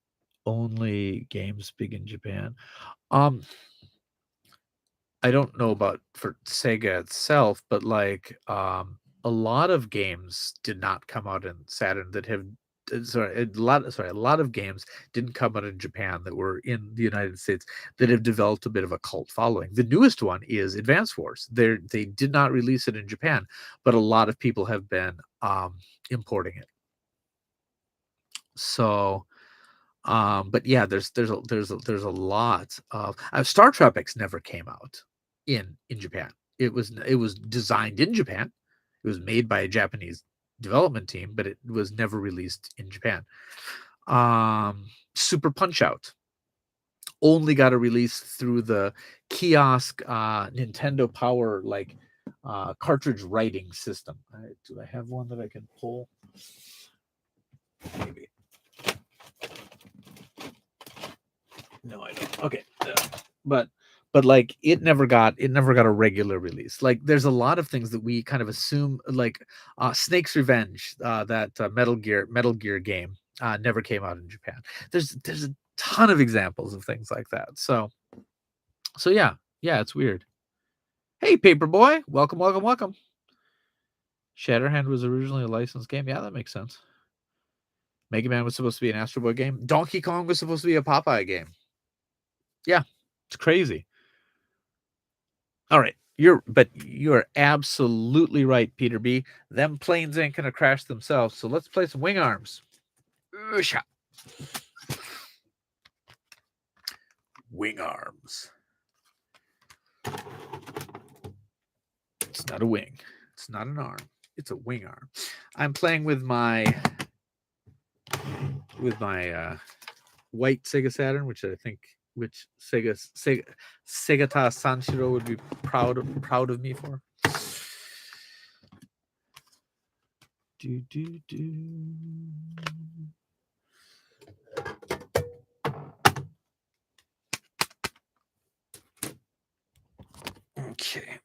only games big in Japan. Um I don't know about for Sega itself, but like a lot of games did not come out in Saturn that have a lot of games didn't come out in Japan that were in the United States that have developed a bit of a cult following. The newest one is Advance Wars. They did not release it in Japan, but a lot of people have been importing it. So but yeah, there's a lot of Star Tropics never came out in Japan. It was designed in Japan. It was made by a Japanese development team, but it was never released in Japan. Super Punch Out only got a release through the kiosk Nintendo Power like cartridge writing system. Do I have one that I can pull? Maybe. No, I don't. Okay, but like it never got a regular release. Like there's a lot of things that we kind of assume, like Snake's Revenge, that Metal Gear game, never came out in Japan. There's a ton of examples of things like that. So yeah, it's weird. Hey, Paperboy, welcome, welcome, welcome. Shatterhand was originally a licensed game. Yeah, that makes sense. Mega Man was supposed to be an Astro Boy game. Donkey Kong was supposed to be a Popeye game. Yeah, it's crazy. All right, you are absolutely right, Peter B. Them planes ain't gonna crash themselves. So let's play some Wing Arms. Wing Arms. It's not a wing. It's not an arm. It's a wing arm. I'm playing with my white Sega Saturn, which Segata Sanshiro would be proud of me for. Okay.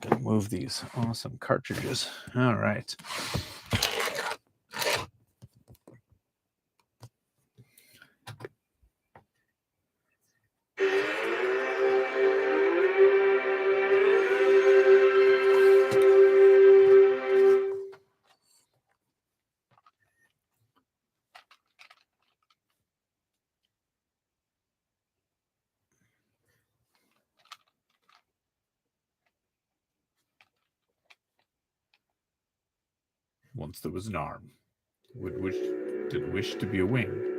Gonna move these awesome cartridges. All right. Once there was an arm. Did wish to be a wing.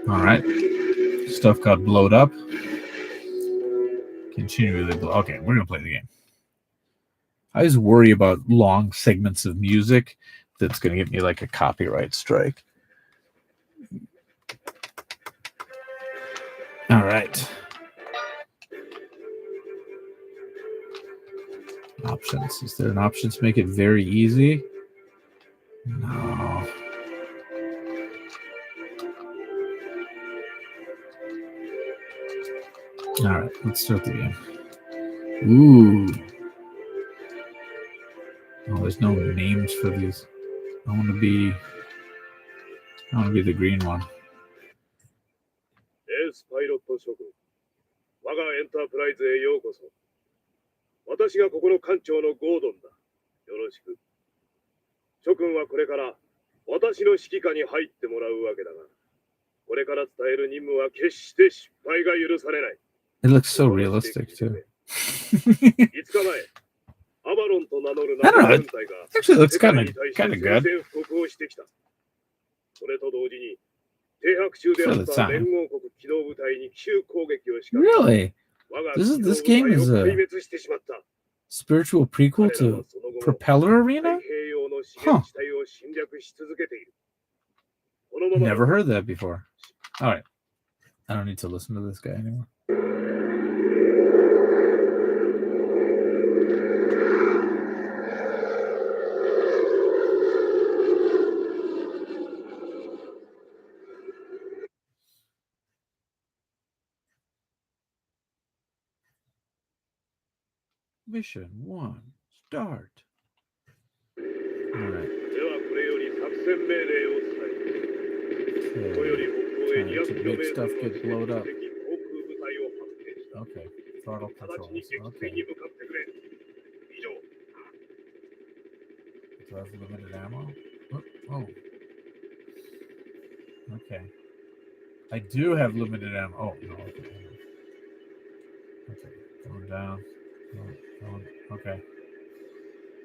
All right. Stuff got blowed up. Continually blow. Okay, we're going to play the game. I always worry about long segments of music that's going to get me like a copyright strike. All right. Options. Is there an option to make it very easy? No. All right, let's start the game. Ooh. Oh, there's no names for these. I want to be the green one. Yes, pilot 諸君。我がエンタープライズへようこそ。私がここの艦長のゴードンだ。よろしく。諸君はこれから私の指揮下に入ってもらうわけだが、これから伝える任務は決して失敗が許されない。It looks so realistic too. 5日前、アバロンと名乗るナチ軍隊が Actually, it looks 世界 kind に of 対して good. 宣戦布告をしてきた。それと同時に、停泊中であった連合国機動部隊に奇襲攻撃を仕掛け、 Really? 我が This 機動 game 部 is 隊を a 壊滅してしまった。 spiritual prequel to Propeller Arena? 太平洋の資源地帯を侵略し続けている。このまま Never heard that before. All right. I don't need to listen to this guy anymore. Mission 1, start. All right. ではこれより作戦命令を伝える。ここより北方へ Time to 200キロ make メート stuff ルの get blowed up. 敵航空部隊を発見した。 Okay. Throttle 直ちに controls. 撃 Okay. 墜に向かってくれ。以上。 Do I have limited ammo? Oh. Okay. I do have limited ammo. Oh, no. Okay. Going down. Going. Okay.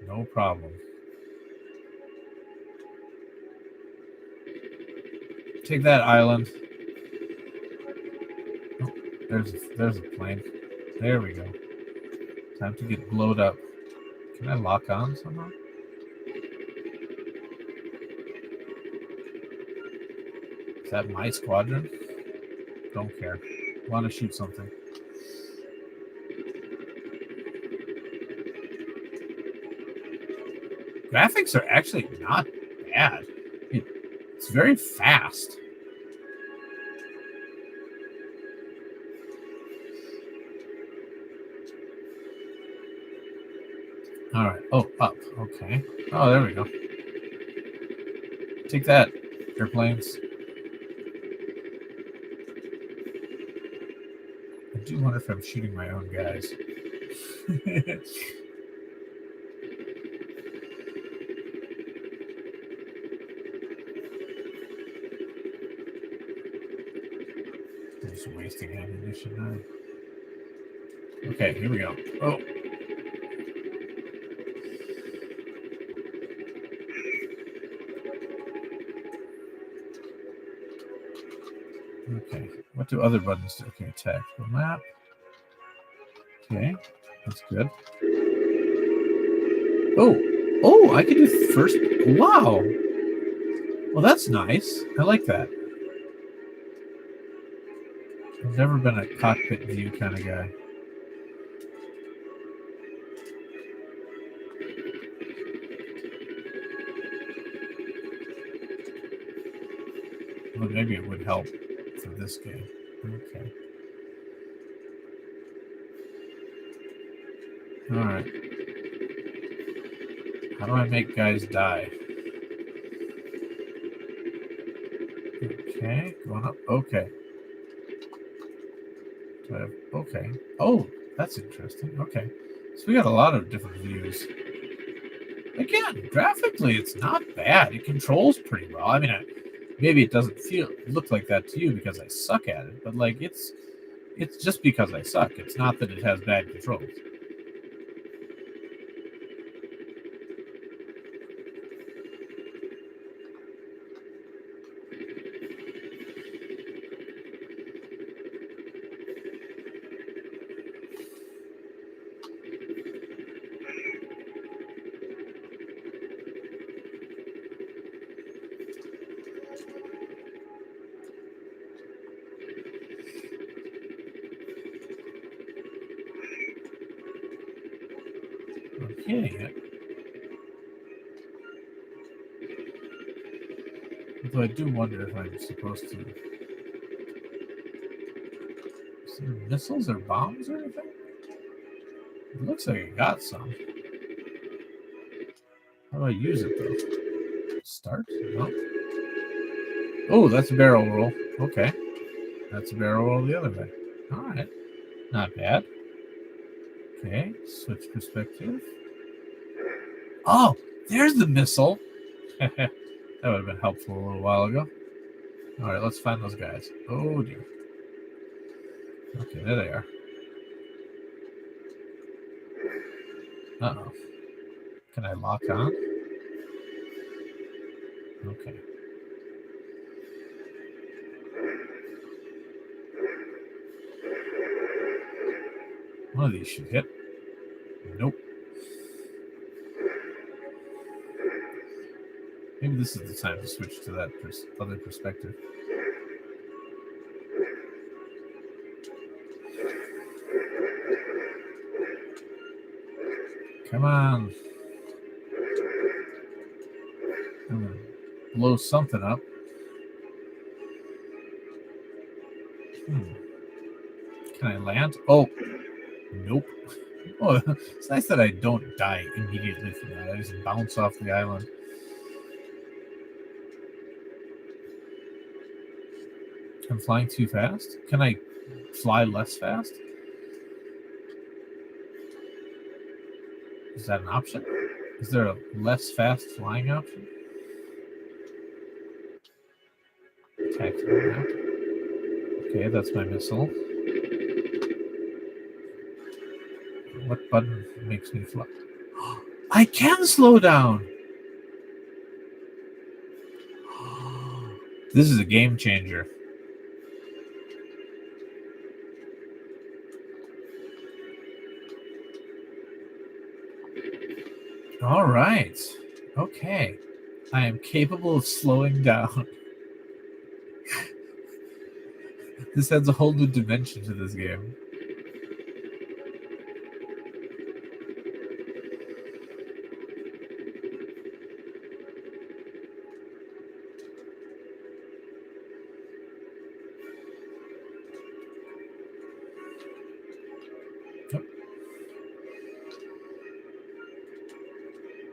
No problem. Take that island. Oh, there's a plane. There we go. Time to get blowed up. Can I lock on somehow? Is that my squadron? Don't care. Want to shoot something. Graphics are actually not bad. It's very fast. All right. Oh, up. Okay. Oh, there we go. Take that, airplanes. I do wonder if I'm shooting my own guys. I'm just wasting ammunition now. Okay, here we go. Oh. Okay, what do other buttons do? Okay, attack the map. Okay, that's good. Oh, I can do first. Wow. Well, that's nice. I like that. I've never been a cockpit view kind of guy. Well, maybe it would help for this game. Okay. All right. How do I make guys die? Okay, going up. Okay. Okay. Oh, that's interesting. Okay. So we got a lot of different views. Again, graphically, it's not bad. It controls pretty well. I mean, maybe it doesn't look like that to you because I suck at it, but like it's just because I suck. It's not that it has bad controls. Okay. Although I do wonder if I'm supposed to. Is there missiles or bombs or anything? It looks like I got some. How do I use it though? Start? No. Oh, that's a barrel roll. Okay. That's a barrel roll the other way. Alright. Not bad. Okay. Switch perspective. Oh, there's the missile. That would have been helpful a little while ago. Alright, let's find those guys. Oh dear. Okay, there they are. Uh-oh. Can I lock on? Okay. One of these should hit. Nope. Maybe this is the time to switch to that other perspective. Come on. I'm gonna blow something up. Can I land? Oh, nope. Oh, it's nice that I don't die immediately from that. I just bounce off the island. I'm flying too fast? Can I fly less fast? Is that an option? Is there a less fast flying option? Attack to the map. Okay, that's my missile. What button makes me fly? I can slow down! This is a game changer. All right. Okay. I am capable of slowing down. This adds a whole new dimension to this game.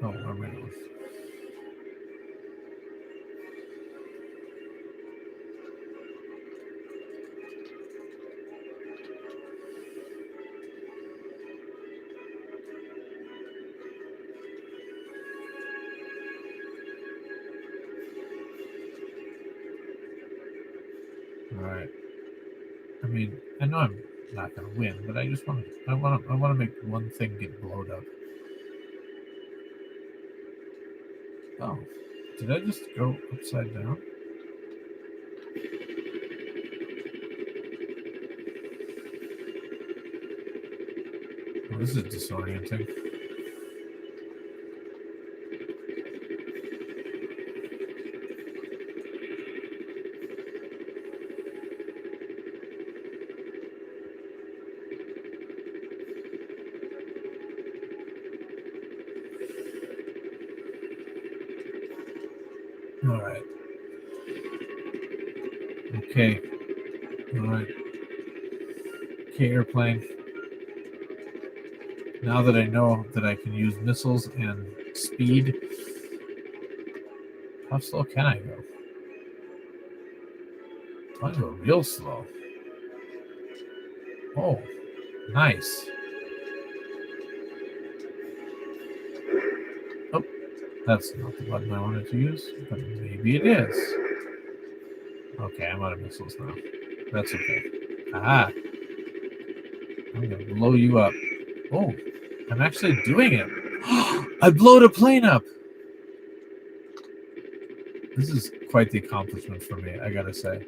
Oh, where am I going? All right. I mean, I know I'm not going to win, but I just want to. I want to make one thing get blown up. Oh, did I just go upside down? Oh, this is disorienting. All right. Okay. All right. Okay, airplane. Now that I know that I can use missiles and speed, how slow can I go? Mine go real slow. Oh, nice. Oh, that's not the button I wanted to use, but maybe it is. Okay, I'm out of missiles now. That's okay. Ah, I'm gonna blow you up. Oh, I'm actually doing it. I blowed a plane up. This is quite the accomplishment for me, I gotta say.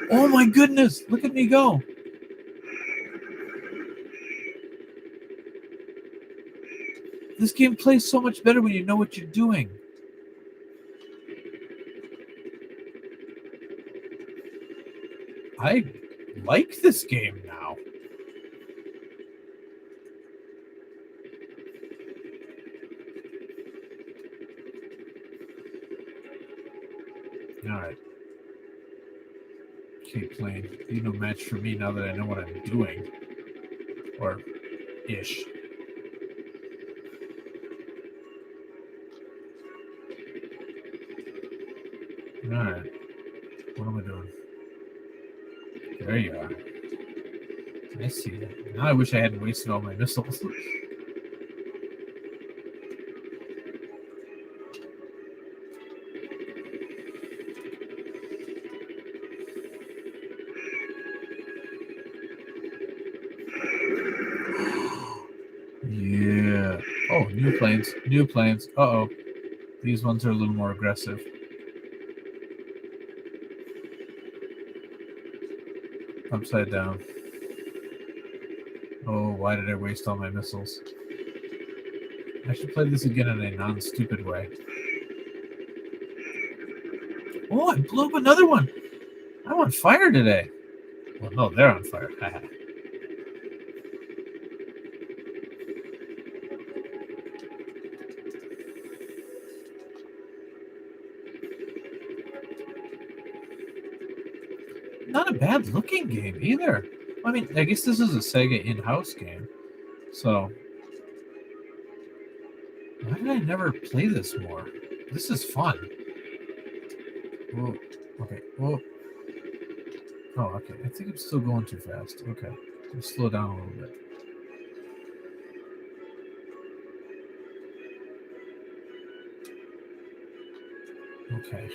Oh my goodness, look at me go. This game plays so much better when you know what you're doing. I like this game now. All right. Keep playing. Be no match for me now that I know what I'm doing. Or ish. All right. What am I doing? There you are. I see it. Now I wish I hadn't wasted all my missiles. Yeah. Oh, new planes. New planes. Uh-oh. These ones are a little more aggressive. Upside down. Oh, why did I waste all my missiles? I should play this again in a non-stupid way. Oh, I blew up another one. I'm on fire today. Well, no, they're on fire. Not a bad looking game either. I mean, I guess this is a Sega in-house game. So, why did I never play this more? This is fun. Whoa. Okay. Whoa. Oh, okay. I think I'm still going too fast. Okay. Let's slow down a little bit. Okay.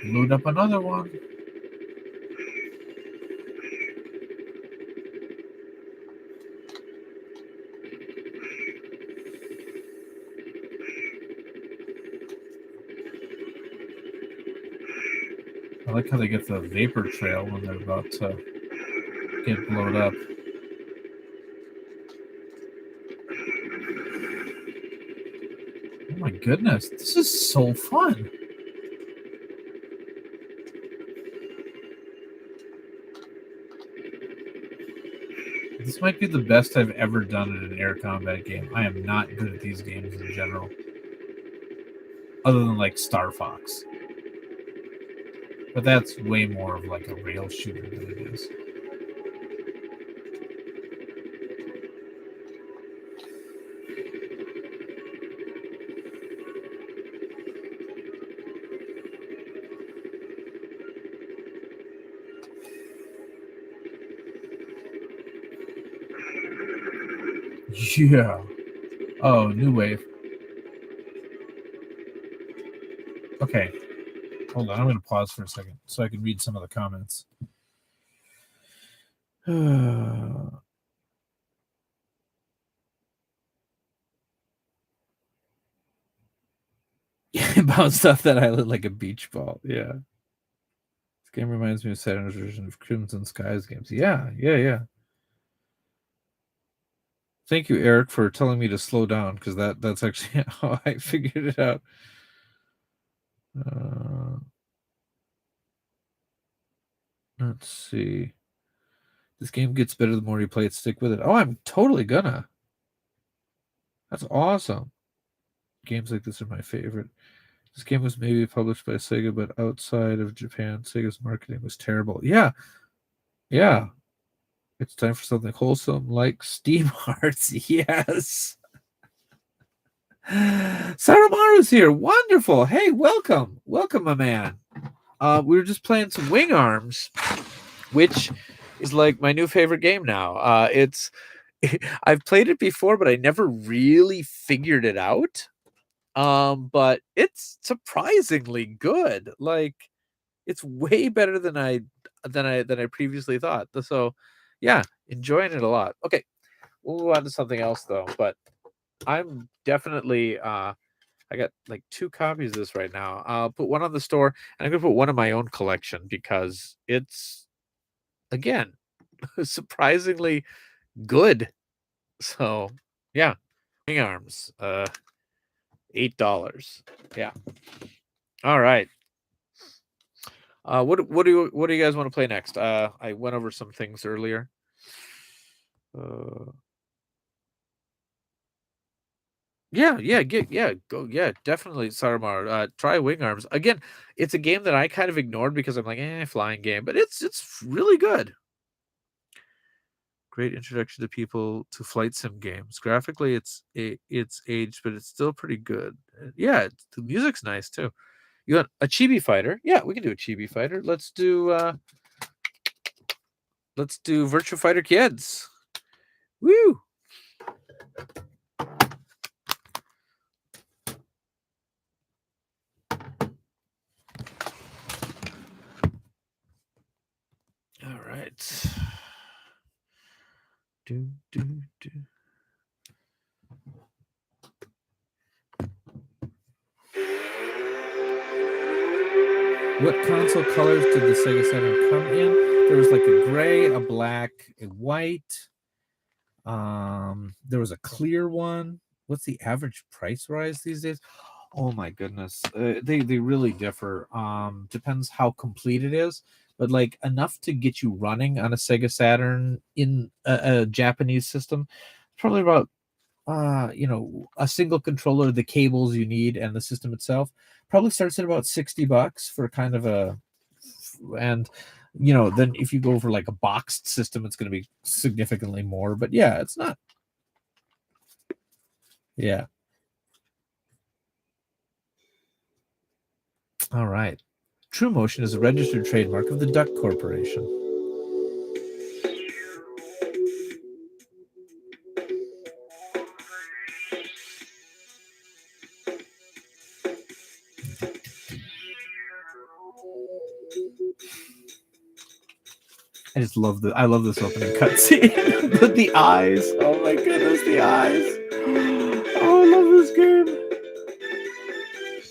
Load up another one. I like how they get the vapor trail when they're about to get blown up. Oh my goodness, this is so fun. This might be the best I've ever done in an air combat game. I am not good at these games in general. Other than like Star Fox. But that's way more of like a rail shooter than it is. Yeah. Oh, new wave. Okay. Hold on. I'm going to pause for a second so I can read some of the comments. About stuff that I lit like a beach ball. Yeah. This game reminds me of Saturn's version of Crimson Skies games. Yeah. Thank you, Eric, for telling me to slow down because that's actually how I figured it out. Let's see. This game gets better the more you play it. Stick with it. Oh, I'm totally gonna. That's awesome. Games like this are my favorite. This game was maybe published by Sega, but outside of Japan, Sega's marketing was terrible. Yeah, yeah. It's time for something wholesome like Steam Hearts. Yes. Saramaru's here. Wonderful. Hey, welcome. Welcome, my man. We were just playing some Wing Arms, which is like my new favorite game now. It's I've played it before, but I never really figured it out. But it's surprisingly good. Like it's way better than I previously thought. So yeah, enjoying it a lot. Okay, we'll move on to something else though. But I'm definitely I got like 2 copies of this right now. I'll put one on the store and I'm gonna put one in my own collection because it's again surprisingly good. So yeah. Wing Arms. $8. Yeah. All right. What do you guys want to play next? I went over some things earlier. Uh, go, definitely, Saramar. Try Wing Arms again. It's a game that I kind of ignored because I'm like, flying game, but it's really good. Great introduction to people to flight sim games. Graphically, it's aged, but it's still pretty good. Yeah, the music's nice too. You want a chibi fighter? Yeah, we can do a chibi fighter. Let's do Virtua Fighter Kids. Woo! All right. Do. What console colors did the Sega Saturn come in? There was like a gray, a black, a white. There was a clear one. What's the average price rise these days? Oh my goodness, they really differ. Depends how complete it is, but like enough to get you running on a Sega Saturn in a Japanese system, probably about a single controller, the cables you need, and the system itself probably starts at about $60 for kind of and then if you go for like a boxed system, it's going to be significantly more. But yeah, it's not. Yeah. All right. True Motion is a registered trademark of the Duck Corporation. I love this opening cutscene. The eyes. Oh my goodness, the eyes. Oh, I love this game.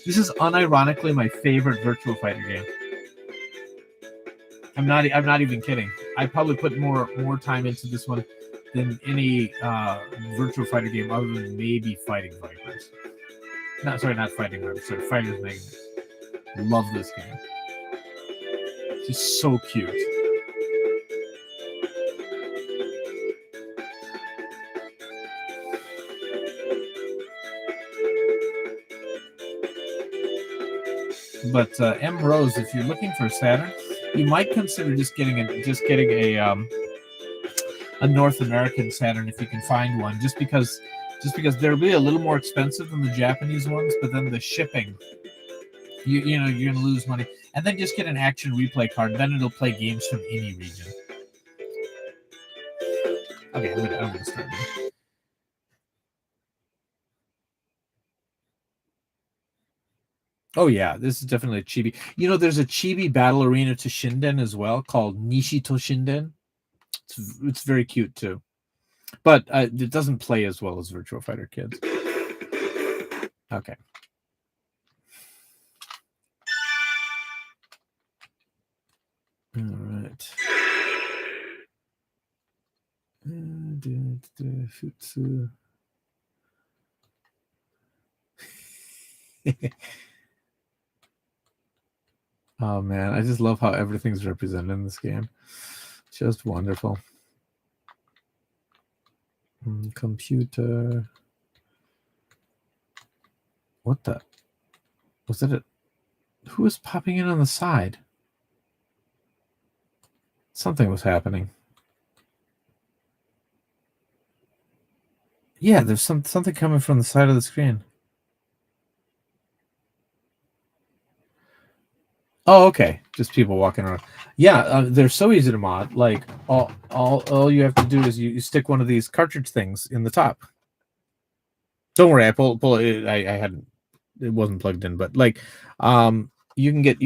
This is unironically my favorite Virtua Fighter game. I'm not even kidding. I probably put more time into this one than any Virtua Fighter game other than maybe Fighting Vipers. No, sorry, not Fighting Vipers. Sorry, Fighters Magnus. Love this game. It's just so cute. But M Rose, if you're looking for a Saturn, you might consider just getting a North American Saturn if you can find one. Just because they'll be a little more expensive than the Japanese ones, but then the shipping, you're gonna lose money. And then just get an action replay card. Then it'll play games from any region. Okay, I'm gonna start now. Oh yeah, this is definitely a chibi. There's a chibi battle arena to Shinden as well called Nishi to Shinden. It's very cute too, but it doesn't play as well as Virtua Fighter Kids. Okay. All right. Oh man, I just love how everything's represented in this game. Just wonderful. Computer. What the? Was it who was popping in on the side? Something was happening. Yeah, there's something coming from the side of the screen. Oh, okay. Just people walking around. Yeah, they're so easy to mod. Like all you have to do is you stick one of these cartridge things in the top. Don't worry, I pull it. I hadn't. It wasn't plugged in, but like, you can get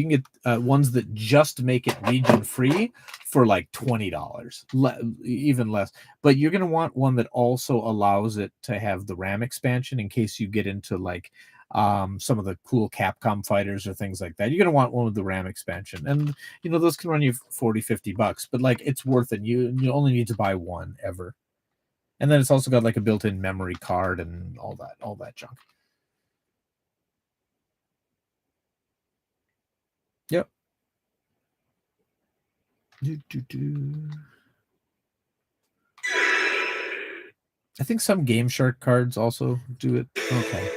ones that just make it region free for like $20, even less. But you're gonna want one that also allows it to have the RAM expansion in case you get into like some of the cool Capcom fighters or things like that. You're gonna want one with the RAM expansion, and those can run you $40-50, but like it's worth it. You only need to buy one ever. And then it's also got like a built-in memory card and all that junk. Yep. I think some Game Shark cards also do it. Okay.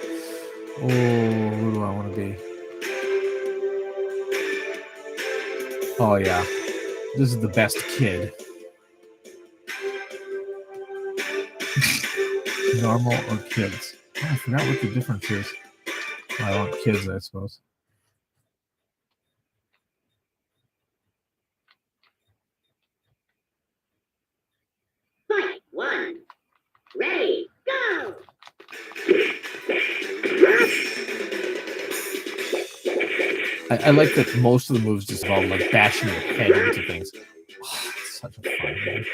Oh, who do I want to be? Oh yeah, this is the best kid. Normal or kids? Oh, I forgot what the difference is. I want kids, I suppose. Fight one. Ready, go! I like that most of the moves just involve like bashing your head into things. Oh, it's such a fun game.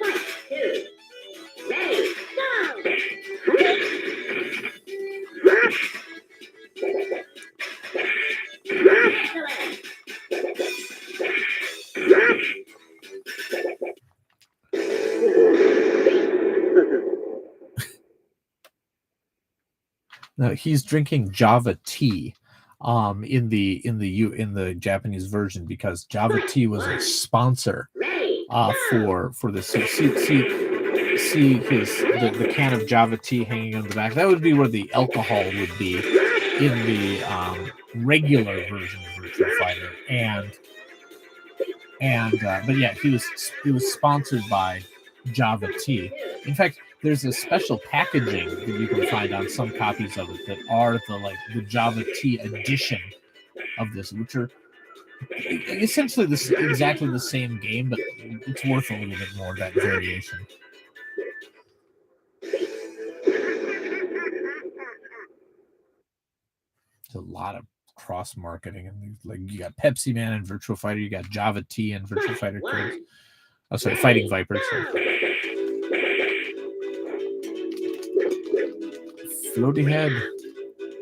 Fight two. Ready, Now he's drinking Java tea, in the Japanese version because Java tea was a sponsor, for this. So see the can of Java tea hanging on the back. That would be where the alcohol would be in the regular version of Virtua Fighter, but yeah, it was sponsored by Java tea. In fact, there's a special packaging that you can find on some copies of it that are the Java tea edition of this, which are essentially exactly the same game, but it's worth a little bit more, that variation. There's a lot of cross marketing, and like you got Pepsi Man and Virtua Fighter, you got Java T and Virtua Fighter Kids. Oh, sorry, Fighting Vipers. Floaty head.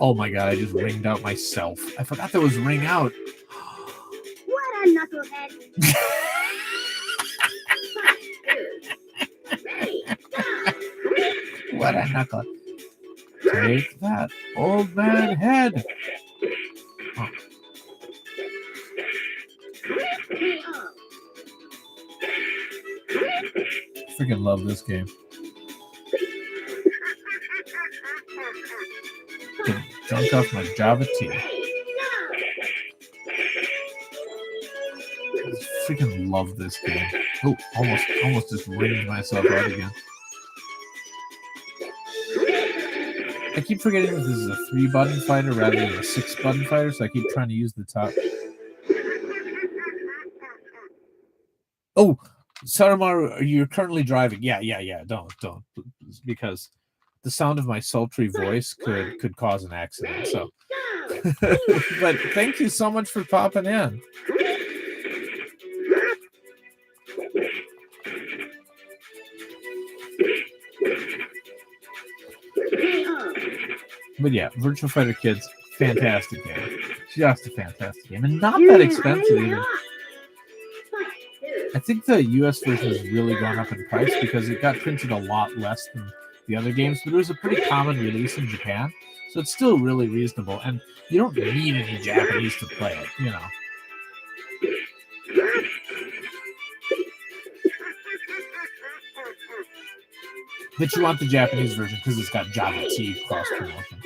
Oh my god, I just ringed out myself. I forgot there was ring out. what a knucklehead! Ready, go! What a knuckle. Take that, old man head. Oh. Freaking love this game. Get drunk off my Java tea. I freaking love this game. Oh, almost just ringed myself out again. I keep forgetting that this is a 3-button fighter rather than a 6-button fighter, so I keep trying to use the top. Oh, Saramaru, you're currently driving. Yeah. Don't, because the sound of my sultry voice could cause an accident. So, but thank you so much for popping in. But yeah, Virtua Fighter Kids, fantastic game. Just a fantastic game, and not that expensive either. I think the US version has really gone up in price because it got printed a lot less than the other games, but it was a pretty common release in Japan, so it's still really reasonable, and you don't need any Japanese to play it, But you want the Japanese version because it's got Java T cross promotion.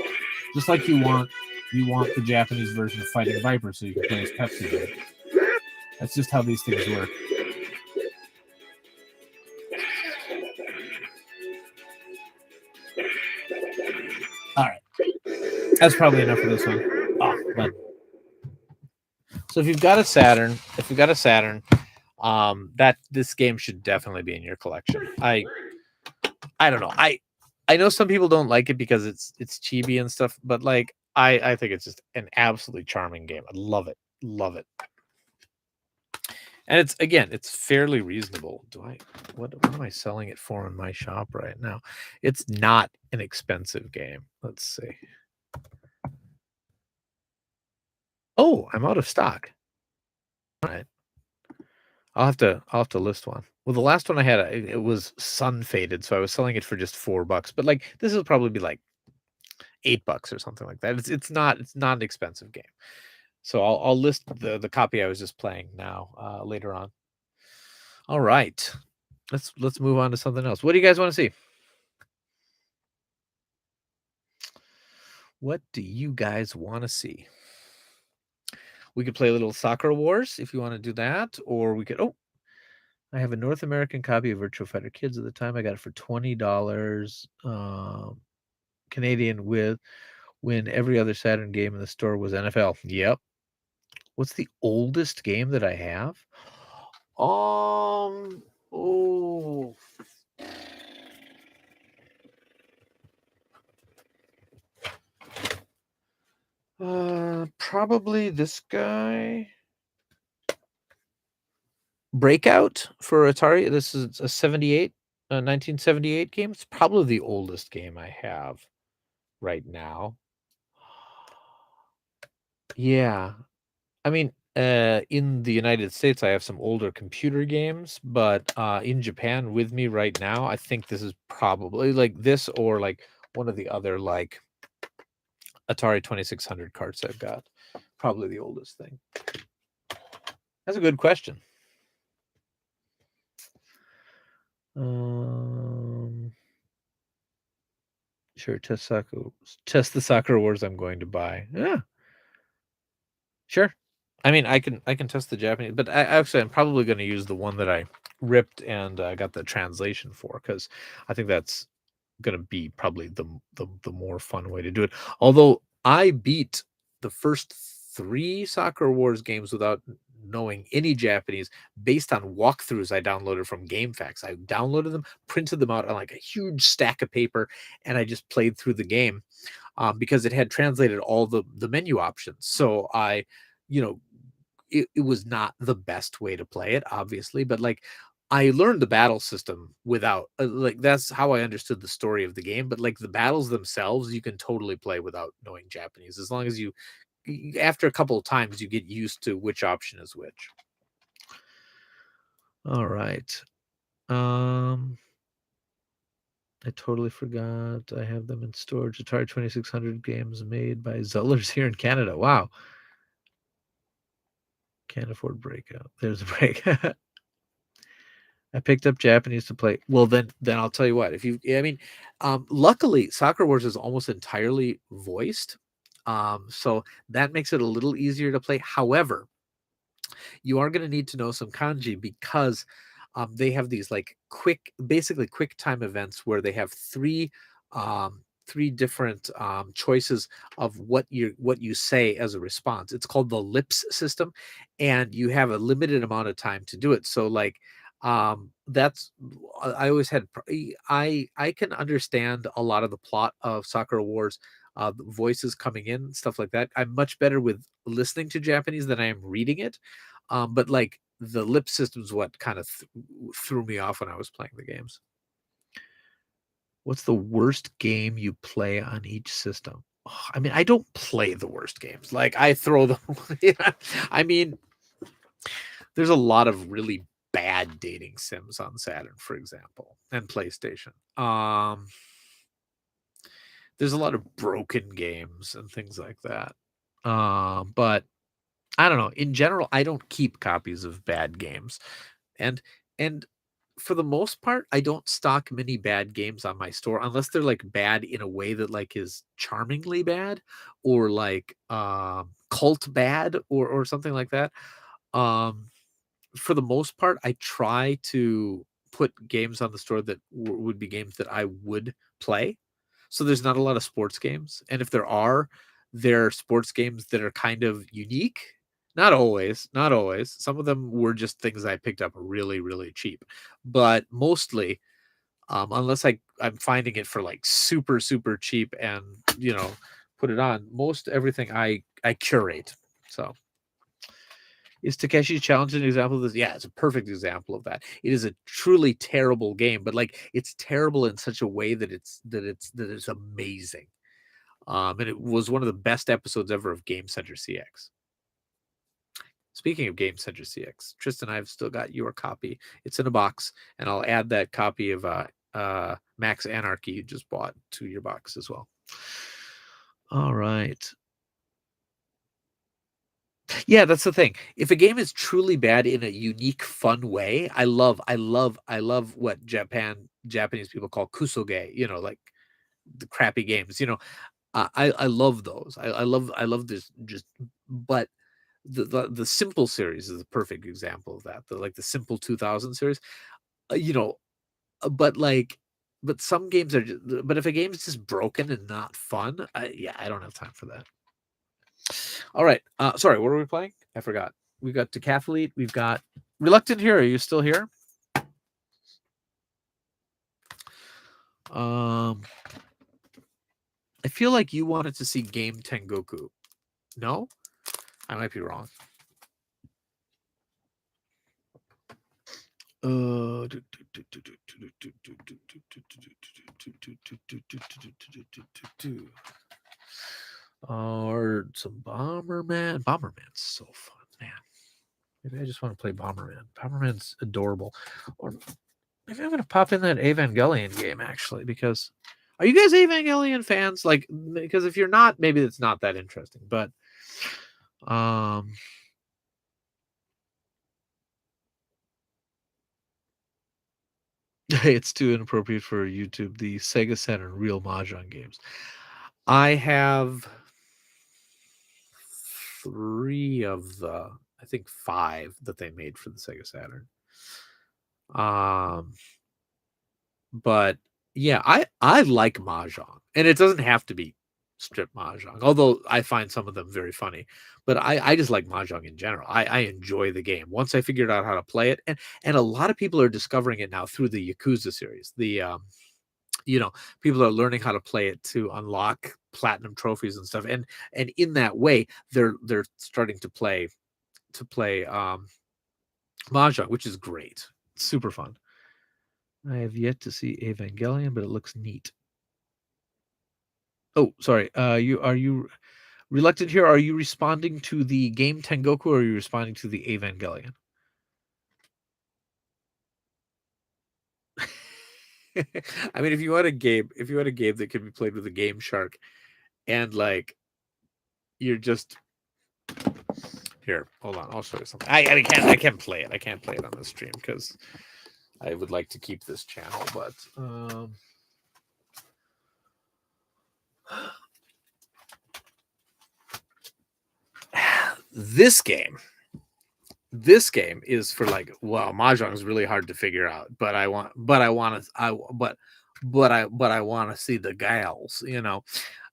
Just like you want the Japanese version of Fighting Viper so you can play as Pepsi Man. That's just how these things work. All right. That's probably enough for this one. Oh, but so if you've got a Saturn, that this game should definitely be in your collection. I don't know. I know some people don't like it because it's chibi and stuff, but like I think it's just an absolutely charming game. I love it. Love it. And it's fairly reasonable. What am I selling it for in my shop right now? It's not an expensive game. Let's see. Oh, I'm out of stock. All right. I'll have to list one. Well, the last one I had, it was sun faded, so I was selling it for just $4. But like this will probably be like $8 or something like that. It's not an expensive game. So I'll list the copy I was just playing now later on. All right. Let's move on to something else. What do you guys want to see? What do you guys want to see? We could play a little Soccer Wars if you want to do that, or we could. Oh, I have a North American copy of Virtua Fighter Kids at the time. I got it for $20 Canadian when every other Saturn game in the store was NFL. Yep. What's the oldest game that I have? Oh. Probably this guy. Breakout for Atari. This is a 1978 game. It's probably the oldest game I have right now. Yeah. I mean, in the United States, I have some older computer games, but in Japan with me right now, I think this is probably like this or like one of the other like Atari 2600 carts I've got. Probably the oldest thing. That's a good question. Sure, test the Soccer Wars I'm going to buy. Yeah. Sure. I mean, I can test the Japanese, but I'm probably going to use the one that I ripped and got the translation for because I think that's going to be probably the more fun way to do it. Although I beat the first 3 Soccer Wars games without knowing any Japanese based on walkthroughs I downloaded from GameFAQs. I downloaded them, printed them out on like a huge stack of paper, and I just played through the game because it had translated all the menu options. So I, it was not the best way to play it, obviously, but like I learned the battle system without like that's how I understood the story of the game. But like the battles themselves, you can totally play without knowing Japanese as long as you after a couple of times you get used to which option is which. All right. I totally forgot. I have them in storage. Atari 2600 games made by Zullers here in Canada. Wow. Can't afford Breakout. There's a break. I picked up Japanese to play. Well, then I'll tell you what. Luckily, Soccer Wars is almost entirely voiced, so that makes it a little easier to play. However, you are going to need to know some kanji because they have these like basically quick time events where they have three different choices of what you say as a response. It's called the lips system, and you have a limited amount of time to do it. So like that's I always had I can understand a lot of the plot of Soccer Wars, the voices coming in, stuff like that. I'm much better with listening to Japanese than I am reading it. But like the lip system is what kind of threw me off when I was playing the games. What's the worst game you play on each system? Oh, I mean, I don't play the worst games. Like I throw them. I mean, there's a lot of really bad dating sims on Saturn, for example, and PlayStation. There's a lot of broken games and things like that. But I don't know. In general, I don't keep copies of bad games, and for the most part, I don't stock many bad games on my store unless they're like bad in a way that like is charmingly bad or like cult bad or something like that. Um for the most part, I try to put games on the store that would be games that I would play. So there's not a lot of sports games, and if there are, they're sports games that are kind of unique. Not always, not always. Some of them were just things I picked up really, really cheap, but mostly, unless I'm finding it for like super, super cheap and put it on. Most everything I curate. So is Takeshi's Challenge an example of this? Yeah, it's a perfect example of that. It is a truly terrible game, but like it's terrible in such a way that it's amazing. And it was one of the best episodes ever of Game Center CX. Speaking of Game Center CX, Tristan, I've still got your copy. It's in a box, and I'll add that copy of Max Anarchy you just bought to your box as well. All right. Yeah, that's the thing. If a game is truly bad in a unique, fun way, I love what Japanese people call kusoge, like the crappy games. I love those. I love this just but the Simple series is a perfect example of that. The Simple 2000 series. Uh, you know, but but some games are but if a game is just broken and not fun, I don't have time for that. All right. Sorry, what are we playing? I forgot. We've got Decathlete. We've got Reluctant Hero. Are you still here? I feel like you wanted to see Game Tengoku. No? I might be wrong. Or some Bomberman. Bomberman's so fun, man. Maybe I just want to play Bomberman. Bomberman's adorable. Or maybe I'm gonna pop in that Evangelion game actually, because are you guys Evangelion fans? Like, because if you're not, maybe it's not that interesting. But it's too inappropriate for YouTube. The Sega Saturn real mahjong games. I have 3 of the, I think 5 that they made for the Sega Saturn. But yeah, I like mahjong, and it doesn't have to be strip mahjong. Although I find some of them very funny, but I just like mahjong in general. I enjoy the game once I figured out how to play it, and a lot of people are discovering it now through the Yakuza series. People are learning how to play it to unlock platinum trophies and stuff, and in that way, they're starting to play mahjong, which is great, super fun. I have yet to see Evangelion, but it looks neat. Oh, sorry. Are you Reluctant here? Are you responding to the game Tengoku, or are you responding to the Evangelion? I mean, if you had a game that could be played with a Game Shark, and like you're just here. Hold on, I'll show you something. I can't play it. I can't play it on the stream because I would like to keep this channel, but this game is for like, well, mahjong is really hard to figure out, but I want to see the gals.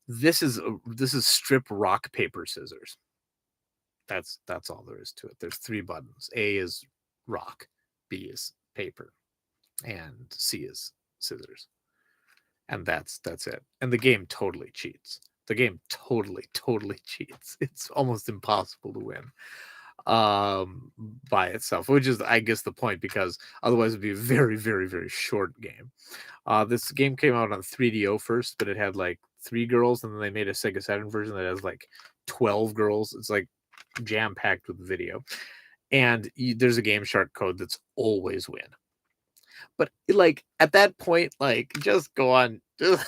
This is strip rock paper scissors. That's all there is to it. There's 3 buttons. A is rock, B is paper, and C is scissors. And that's it. And the game totally cheats. The game totally cheats. It's almost impossible to win by itself, which is, I guess, the point, because otherwise it'd be a very, very, very short game. This game came out on 3DO first, but it had like 3 girls, and then they made a Sega Saturn version that has like 12 girls. It's like jam packed with video, and there's a Game Shark code that's always win. But like at that point, like just go on, just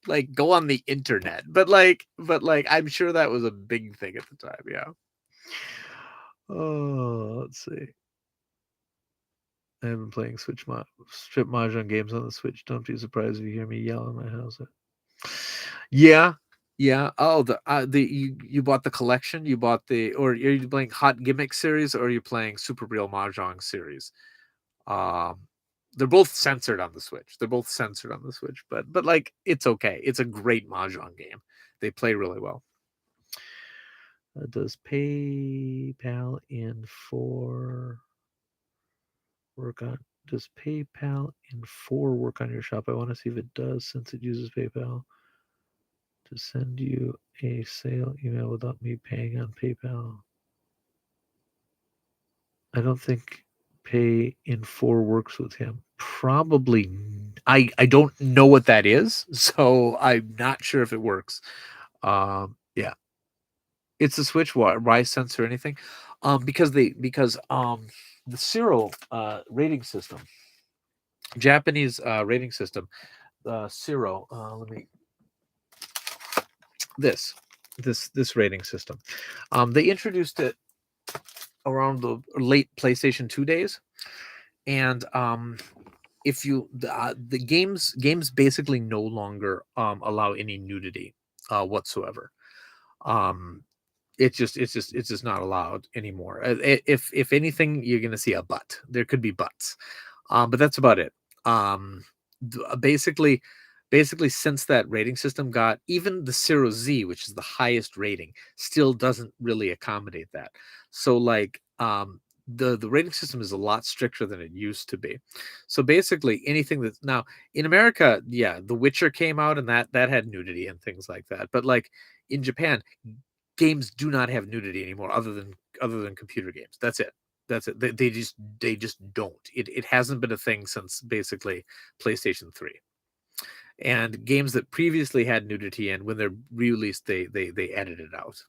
like go on the internet. But I'm sure that was a big thing at the time. Yeah. Oh, let's see. I have been playing strip mahjong games on the Switch. Don't be surprised if you hear me yell in my house. Yeah, yeah. Oh, the you bought the collection. You bought or are you playing Hot Gimmick series or are you playing Super Real Mahjong series? Um, they're both censored on the Switch. But like it's okay. It's a great mahjong game. They play really well. Does PayPal in for work on? Does PayPal in for work on your shop? I want to see if it does since it uses PayPal to send you a sale email without me paying on PayPal. I don't think pay in for works with him. Probably. I don't know what that is, so I'm not sure if it works. Yeah, it's a Switch. Why censor anything? Because the Zero rating system, Japanese rating system, Zero. Let me this rating system. They introduced it around the late PlayStation 2 days, and if you the games basically no longer allow any nudity whatsoever. Um, it's just not allowed anymore. If anything, you're gonna see a butt. There could be butts, but that's about it. Um, basically, since that rating system got even the Zero Z, which is the highest rating, still doesn't really accommodate that. So like the rating system is a lot stricter than it used to be. So basically anything that's now in America, yeah, The Witcher came out and that had nudity and things like that. But like in Japan, games do not have nudity anymore other than computer games. That's it. They just don't. It hasn't been a thing since basically PlayStation 3. And games that previously had nudity and when they're released they edit it out.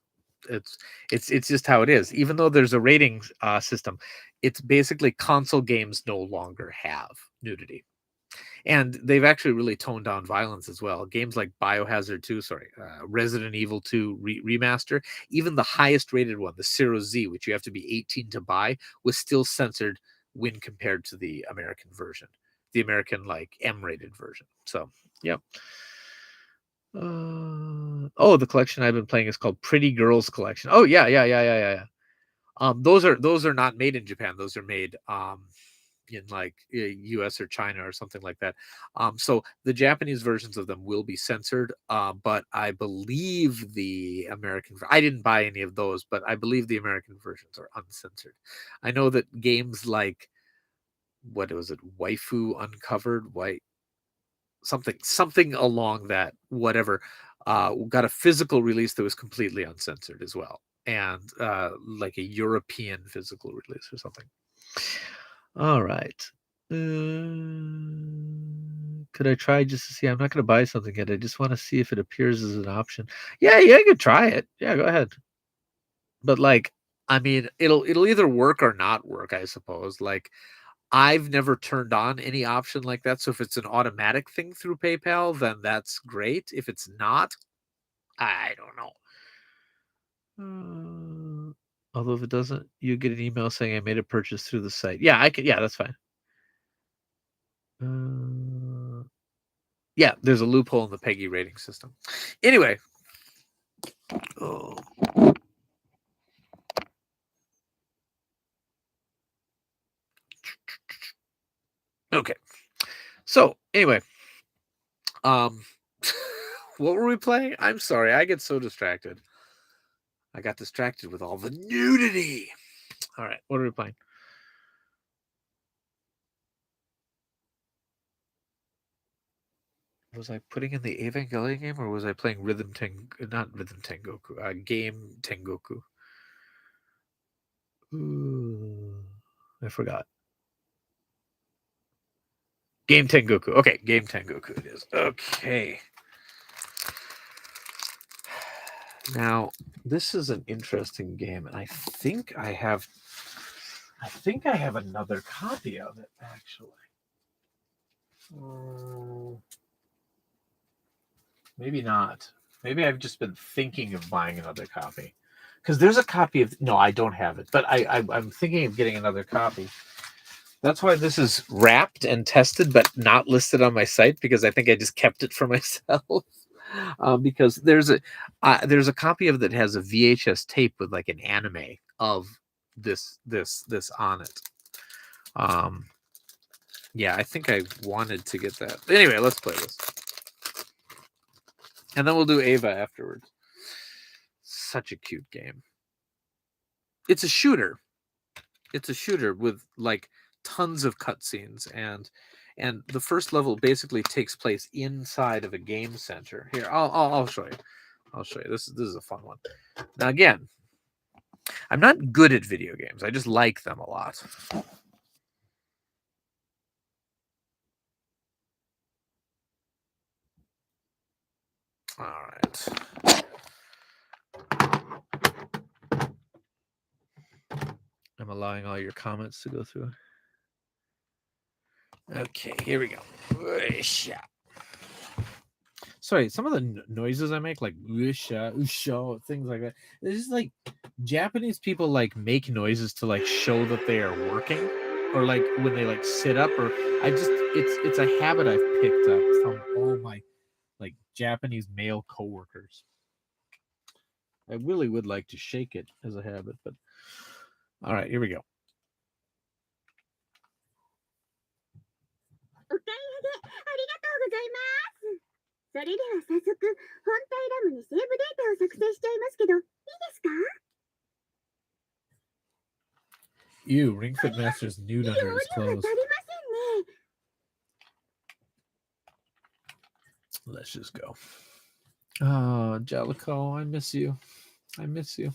It's just how it is. Even though there's a rating system, it's basically console games no longer have nudity. And they've actually really toned down violence as well. Games like Biohazard 2, Resident Evil 2 remaster, even the highest rated one, the Zero Z, which you have to be 18 to buy, was still censored when compared to the American version, the American like M-rated version. So, yep. The collection I've been playing is called Pretty Girls Collection. Oh yeah. Those are not made in Japan. Those are made in like US or China or something like that. So the Japanese versions of them will be censored, but I believe the American I didn't buy any of those, but I believe the American versions are uncensored. I know that games like what was it, Waifu Uncovered, something along that whatever got a physical release that was completely uncensored as well, and like a European physical release or something. All right. Could I try just to see? I'm not going to buy something yet. I just want to see if it appears as an option. Yeah, you could try it. Yeah, go ahead. But like, I mean, it'll either work or not work, I suppose. Like, I've never turned on any option like that. So if it's an automatic thing through PayPal, then that's great. If it's not, I don't know. Although if it doesn't, you get an email saying I made a purchase through the site. Yeah, I could. Yeah, that's fine. Yeah, there's a loophole in the PEGI rating system. Anyway. Oh. Okay. So anyway, what were we playing? I'm sorry, I get so distracted. I got distracted with all the nudity. All right, what are we playing? Was I putting in the Evangelion game, or was I playing not Rhythm Tengoku, Game Tengoku? Ooh, I forgot. Game Tengoku. Okay, Game Tengoku it is. Okay. Now, this is an interesting game, and I think I have another copy of it, actually. Maybe not. Maybe I've just been thinking of buying another copy. Because there's a copy of... No, I don't have it. But I'm thinking of getting another copy. That's why this is wrapped and tested, but not listed on my site, because I think I just kept it for myself. Because there's a copy of it that has a VHS tape with like an anime of this on it. Yeah, I think I wanted to get that. Anyway, let's play this, and then we'll do Ava afterwards. Such a cute game. It's a shooter. It's a shooter with like tons of cutscenes, and the first level basically takes place inside of a game center. Here, I'll show you. I'll show you. This is a fun one. Now again, I'm not good at video games. I just like them a lot. All right. I'm allowing all your comments to go through. Okay, here we go. Sorry, some of the noises I make, like usha, things like that. It's just like Japanese people like make noises to like show that they are working, or like when they like sit up, or it's a habit I've picked up from all my like Japanese male coworkers. I really would like to shake it as a habit, but all right, here we go. お買い上げありがとうございます。それでは早速、本体ラムにセーブデータを作成しちゃいますけど、いいですか？ Ew, Ring Fit Master's nude under his 容量が clothes. 足りませんね。Let's just go. Oh, Jellico, I miss you. I miss you.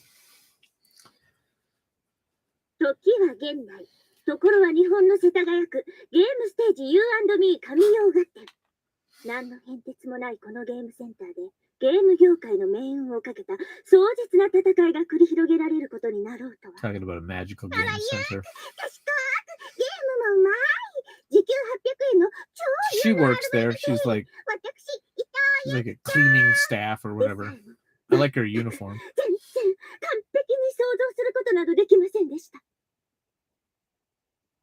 時は現代。ところは日本の世田谷区ゲームステージ U&Me 神用合点。何の変哲もないこのゲームセンターでゲーム業界の命運をかけた壮絶な戦いが繰り広げられることになろうとは。 Talking about a magical game center. 賢くゲームもうまい。時給800円の超 She works there. She's like 私 she's like a cleaning staff or で whatever. さえも I like her uniform. 全然完璧に想像することなどできませんでした。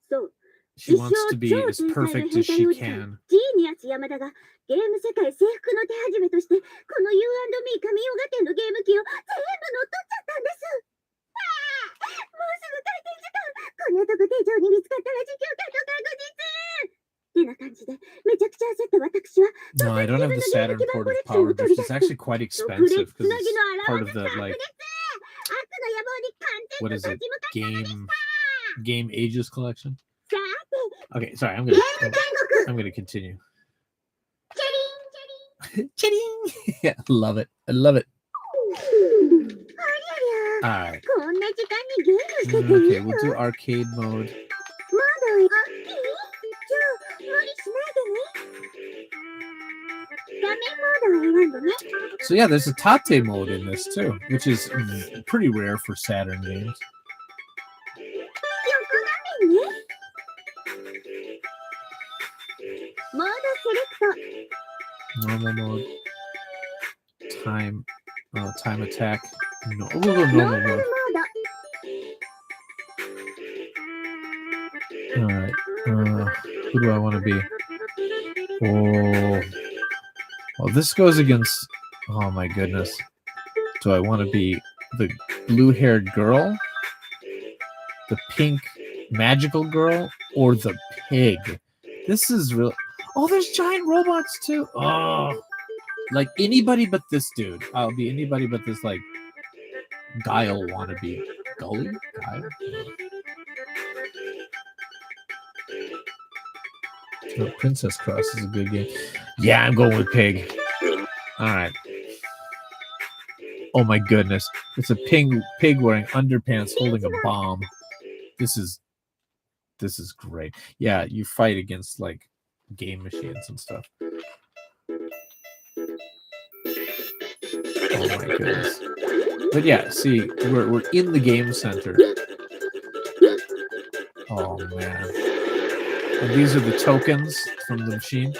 そう。 She wants to be as perfect as she can. ジーニアス山田がゲーム世界征服の手始めとしてこの U&Me 神代合点のゲーム機を全部乗っ取っちゃったんです。もうすぐ開店時間。こんなとこ手錠に見つかったら時給カット確実。ってな感じでめちゃくちゃ焦った私は No, I don't have the Saturn port of power, but it's actually quite expensive because it's part of the like 悪の野望に完 what 全 is と it? 立ち向かったので Game Ages collection. さて Okay, sorry. I'm ゲーム天国 gonna continue. チェリン Chitting! Yeah, I love it. I love it. ありゃりゃ All right. こんな時間にゲームしてていいの Okay, we'll do arcade mode. まだいいじゃあ無理しないでね画面モードを選んでね So yeah, there's a Tate mode in this too, which is pretty rare for Saturn games. 横画面ねモードセレクト Normal mode. Time attack. No, we'll go normal ノーマル mode. モード All right. Who do I want to be? Oh, well, this goes against. Oh my goodness. Do I want to be the blue-haired girl, the pink magical girl, or the pig? This is real. Oh, there's giant robots too. Oh, like anybody but this dude. I'll be anybody but this like Guile wannabe. Gully? Guile? Oh, Princess Cross is a good game. Yeah, I'm going with pig. All right. Oh my goodness. It's a pig wearing underpants holding a bomb. This is great. Yeah, you fight against like game machines and stuff. Oh my goodness. But yeah, see, we're in the game center. Oh man. And these are the tokens from the machine.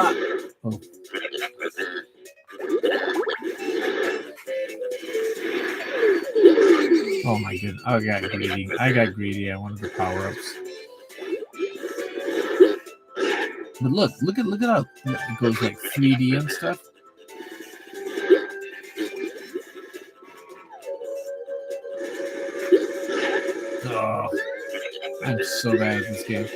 Oh. Oh my goodness. I got greedy. I wanted the power-ups. But look at how it goes like 3D and stuff. Oh, I'm so bad at this game.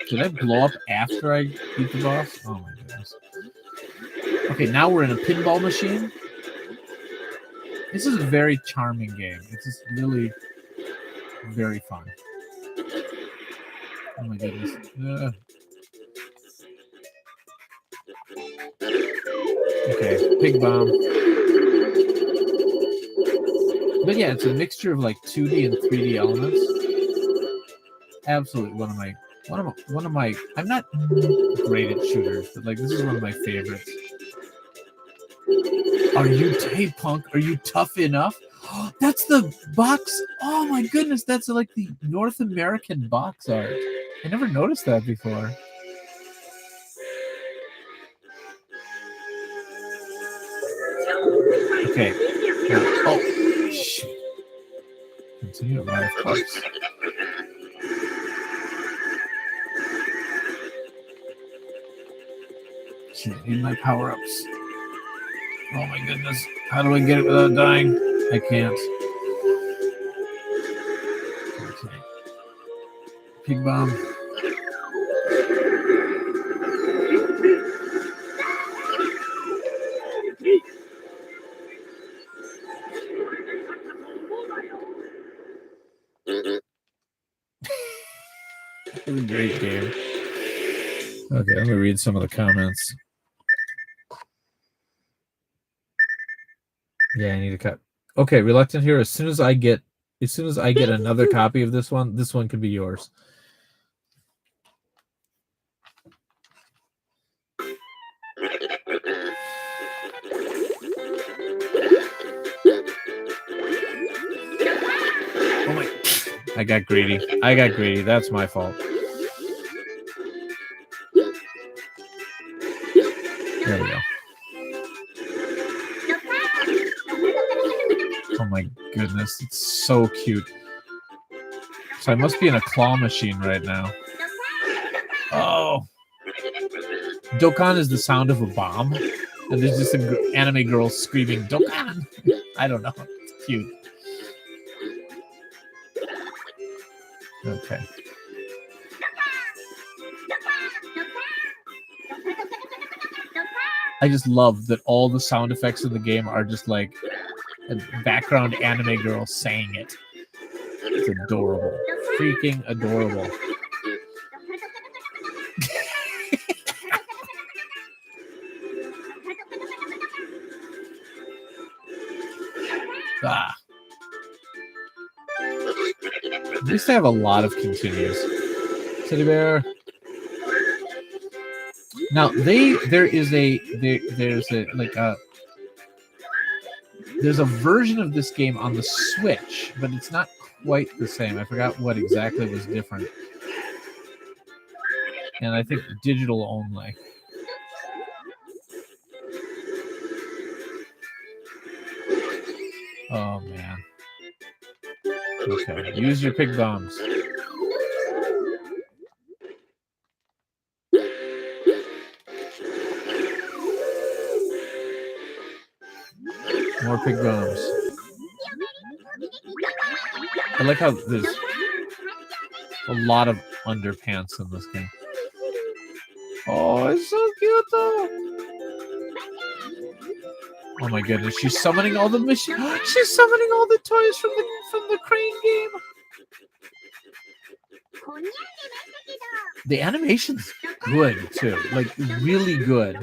Did I blow up after I beat the boss? Oh my goodness. Okay, now we're in a pinball machine. This is a very charming game. It's just really very fun. Oh my goodness. Okay, pig bomb. But yeah, it's a mixture of like 2D and 3D elements. Absolutely one of my I'm not great at shooters, but like this is one of my favorites. Hey punk, are you tough enough? That's the box. Oh my goodness, that's like the North American box art. I never noticed that before. Okay. Oh shit. Continue to run, of course. Shit, need my power-ups. Oh my goodness. How do I get it without dying? I can't. Okay. Pig bomb. It's a great game. Okay, I'm gonna read some of the comments. Yeah, I need to cut. Okay, Reluctant Hero. As soon as I get another copy of this one could be yours. Oh my! I got greedy. That's my fault. There we go. Oh my goodness, it's so cute. So I must be in a claw machine right now. Oh. Dokkan is the sound of a bomb. And there's just an anime girl screaming, Dokkan! I don't know. It's cute. Okay. I just love that all the sound effects in the game are just like a background anime girl saying it. It's adorable. Freaking adorable. Ah. At least I have a lot of continues. Teddy bear. Now there's a version of this game on the Switch, but it's not quite the same. I forgot what exactly was different. And I think digital only. Oh man. Okay, use your pig bombs. More pig bombs. I like how there's a lot of underpants in this game. Oh, it's so cute though. Oh my goodness, she's summoning all the She's summoning all the toys from the crane game. The animation's good too, like really good.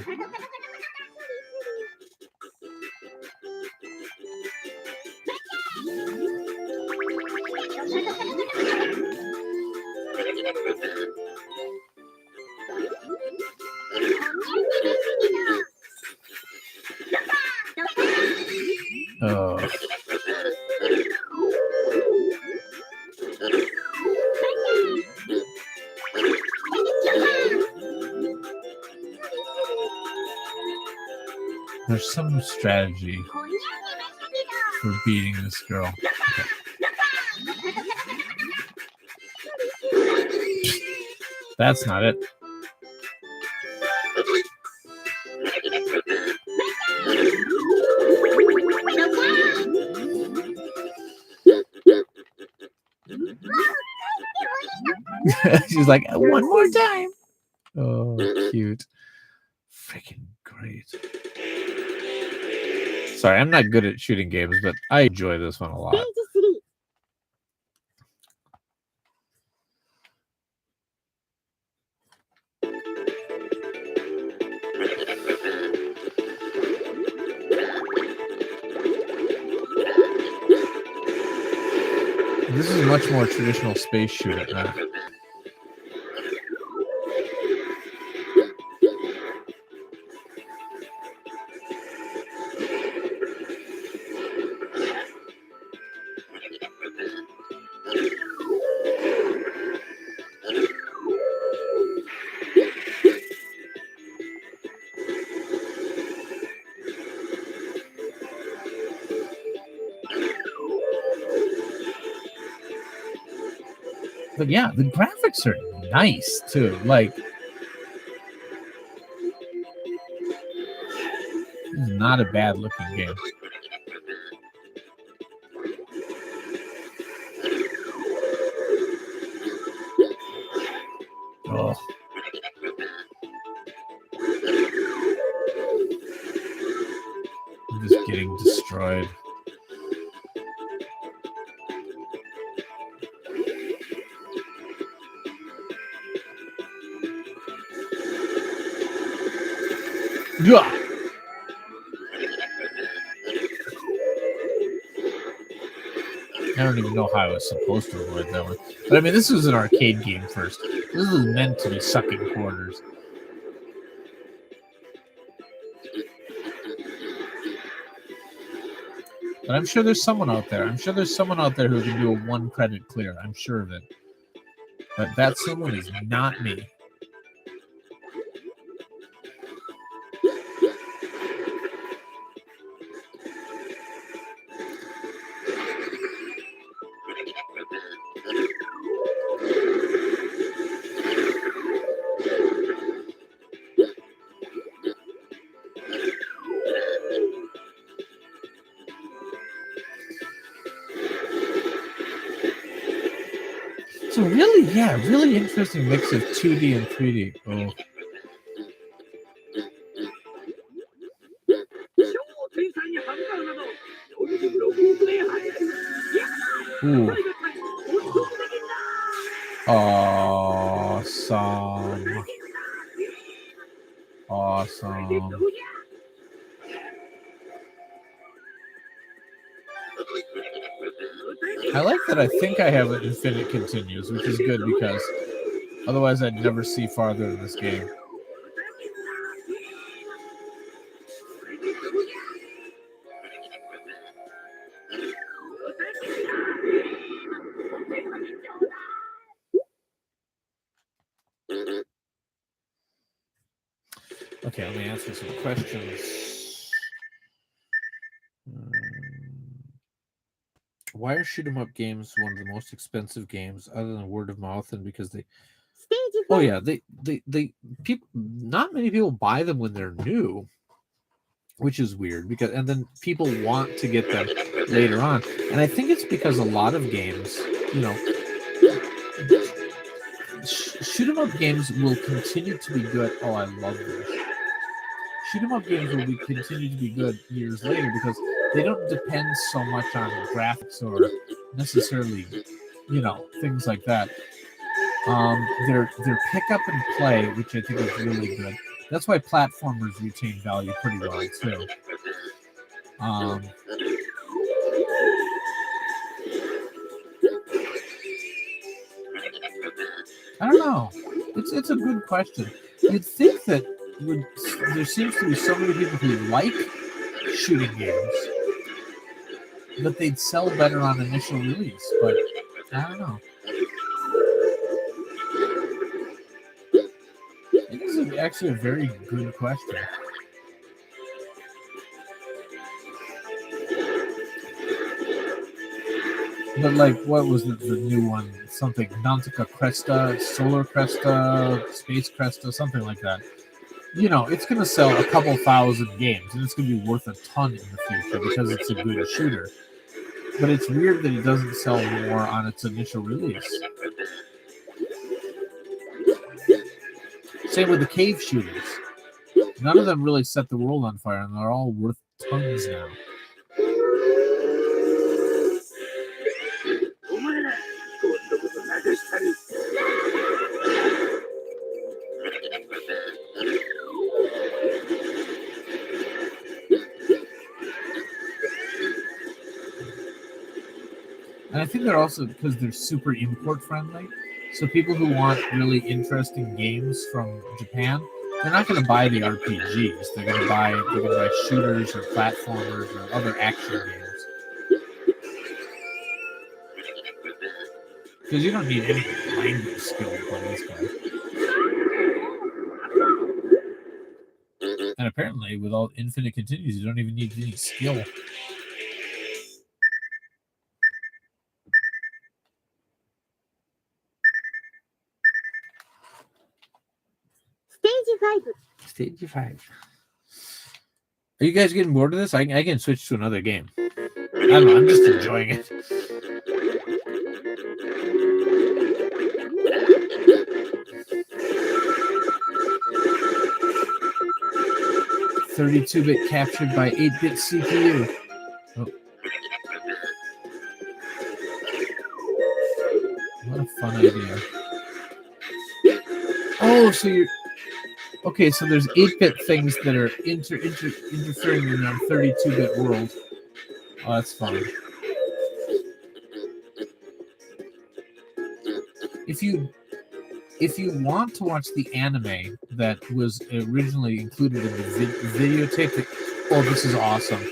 Oh. There's some strategy for beating this girl. Okay. That's not it. She's like, one more time. Oh, cute. Freaking great. Sorry, I'm not good at shooting games, but I enjoy this one a lot. This is much more traditional space shooter. But yeah, the graphics are nice too. Like, this is not a bad looking game. Oh. I'm just getting destroyed. Yeah. I don't even know how I was supposed to avoid that one. But I mean, this was an arcade game first. This was meant to be sucking quarters. But I'm sure there's someone out there. I'm sure there's someone out there who can do a 1 credit clear. I'm sure of it. But that someone is not me. So really, yeah, really interesting mix of 2D and 3D. Oh. Ooh. Awesome. Awesome. I like that I think I have an infinite continues, which is good because otherwise I'd never see farther in this game. Okay, let me answer some questions. Why are shoot 'em up games one of the most expensive games other than word of mouth and because they oh yeah, they people not many people buy them when they're new, which is weird because and then people want to get them later on. And I think it's because a lot of games, you know, shoot 'em up games will continue to be good. Oh, I love this. Shoot 'em up games will continue to be good years later because they don't depend so much on graphics or necessarily, you know, things like that. Their pick up and play, which I think is really good. That's why platformers retain value pretty well too. I don't know. It's a good question. You'd think that there seems to be so many people who like shooting games that they'd sell better on initial release, but I don't know. It is actually a very good question. But like, what was the new one? Something Nautica Cresta, Solar Cresta, Space Cresta, something like that. You know, it's going to sell a couple thousand games, and it's going to be worth a ton in the future because it's a good shooter. But it's weird that it doesn't sell more on its initial release. Same with the cave shooters. None of them really set the world on fire, and they're all worth tons now. And I think they're also, because they're super import friendly, so people who want really interesting games from Japan, they're not going to buy the RPGs. They're going to buy shooters or platformers or other action games. Because you don't need any language skill to play this guy. And apparently, with all infinite continues, you don't even need any skill. Stage 5. Are you guys getting bored of this? I can switch to another game. I don't know. I'm just enjoying it. "32-bit captured by 8-bit CPU." Oh. What a fun idea. Oh, so you're... Okay, so there's 8-bit things that are interfering in our 32-bit world. Oh, that's fun. If you want to watch the anime that was originally included in the videotape, this is awesome.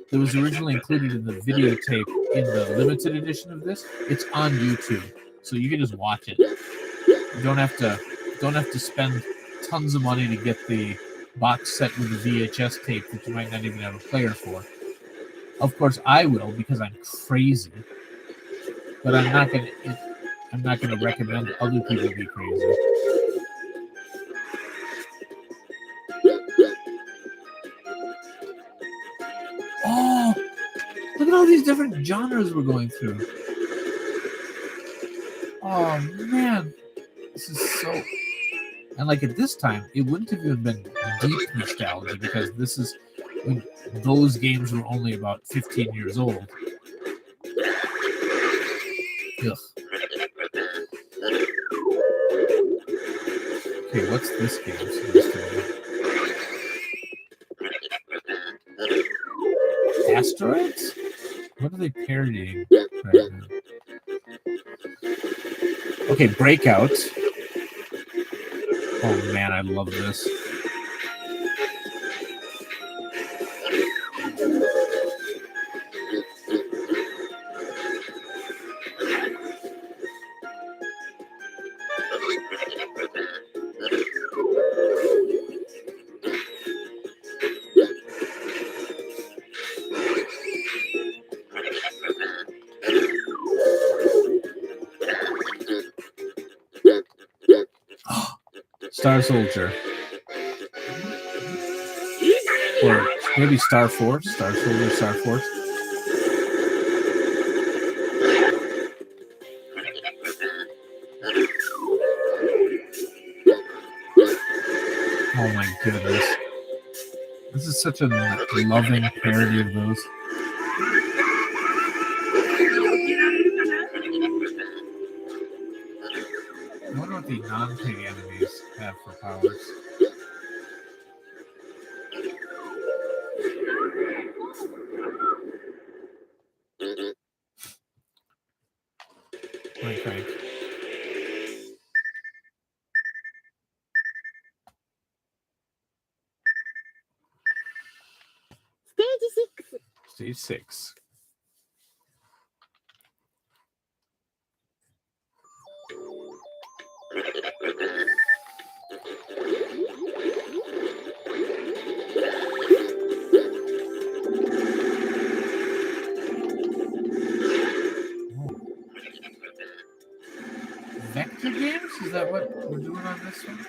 That was originally included in the videotape in the limited edition of this. It's on YouTube, so you can just watch it. You don't have to spend tons of money to get the box set with the VHS tape that you might not even have a player for. Of course, I will because I'm crazy, but I'm not gonna recommend other people be crazy. Oh, look at all these different genres we're going through. Oh man, this is so... And like at this time, it wouldn't have even been deep nostalgia because this is when those games were only about 15 years old. Ugh. Okay, what's this game? Asteroids? What are they parodying right now? Okay, Breakout. Oh man, I love this. Star Soldier. Or maybe Star Force. Star Soldier, Star Force. Oh my goodness. This is such a loving parody of those. I wonder what the non-pig enemies have for powers. Frank. Stage 6. Stage 6. Vector games? Is that what we're doing on this one?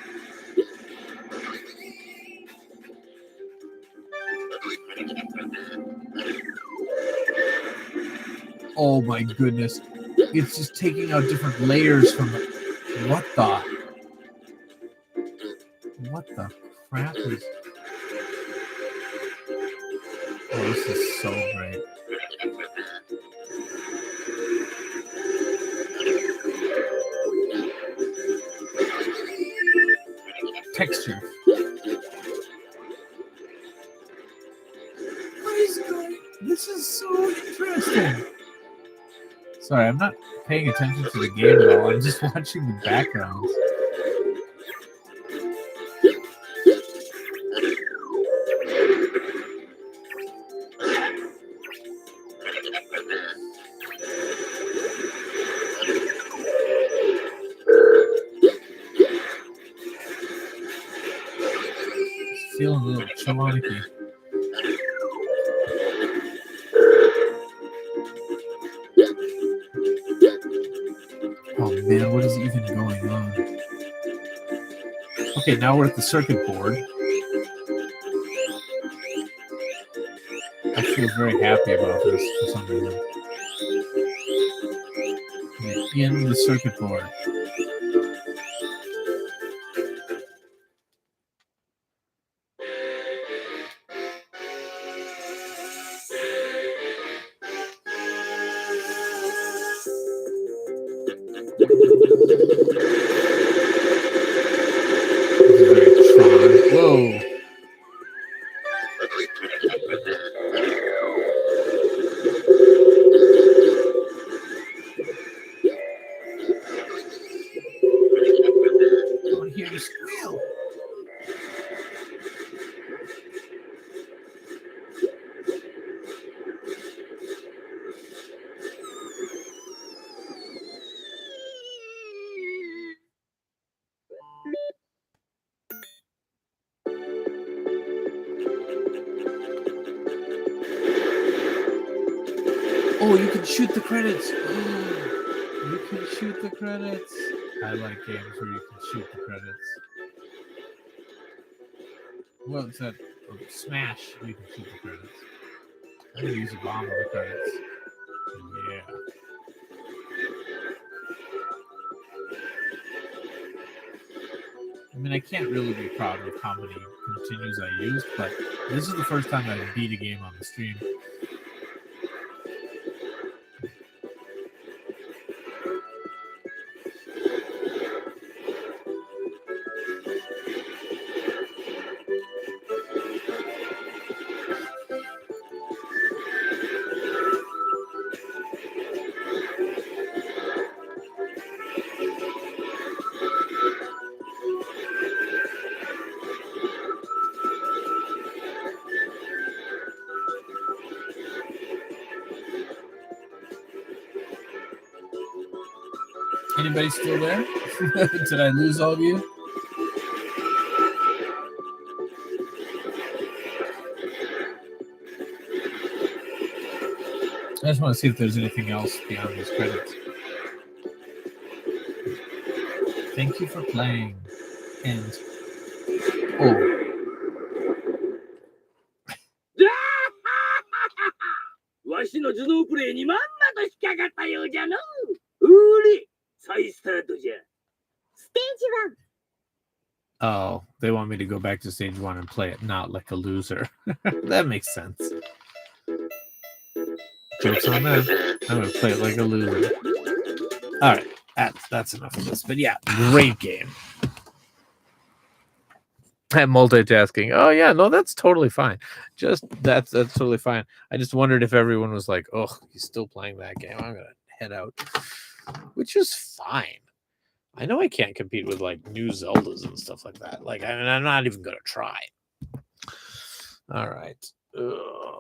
Oh my goodness. It's just taking out different layers from the... What the crap is... Oh, this is so great. Texture. What is going... This is so interesting. Sorry, I'm not paying attention to the game at all. I'm just watching the backgrounds. Feeling a little chilonicky. Oh man, what is even going on? Okay, now we're at the circuit board. I feel very happy about this for some reason. Okay, in the circuit board. Whoa. I want to hear you squeal. Oh, you can shoot the credits. You can shoot the credits. I like games where you can shoot the credits. Well, it's that Smash. You can shoot the credits. I'm gonna use a bomb on the credits. Yeah. I mean, I can't really be proud of how many continues I used, but this is the first time I beat a game on the stream. Anybody still there? Did I lose all of you? I just want to see if there's anything else beyond these credits. Thank you for playing. And oh. わしの頭脳プレイにまんまと引っかかったようじゃのう。うり、再スタートじゃ。Stage 1. Oh, they want me to go back to stage 1 and play it not like a loser. That makes sense. Joke's on them. I'm going to play it like a loser. All right, that's enough of this. But yeah, great game. That multitasking. Oh yeah, no, that's totally fine. Just that's totally fine. I just wondered if everyone was like, "Oh, he's still playing that game. I'm gonna head out," which is fine. I know I can't compete with like new Zeldas and stuff like that. Like, I mean, I'm not even gonna try. All right.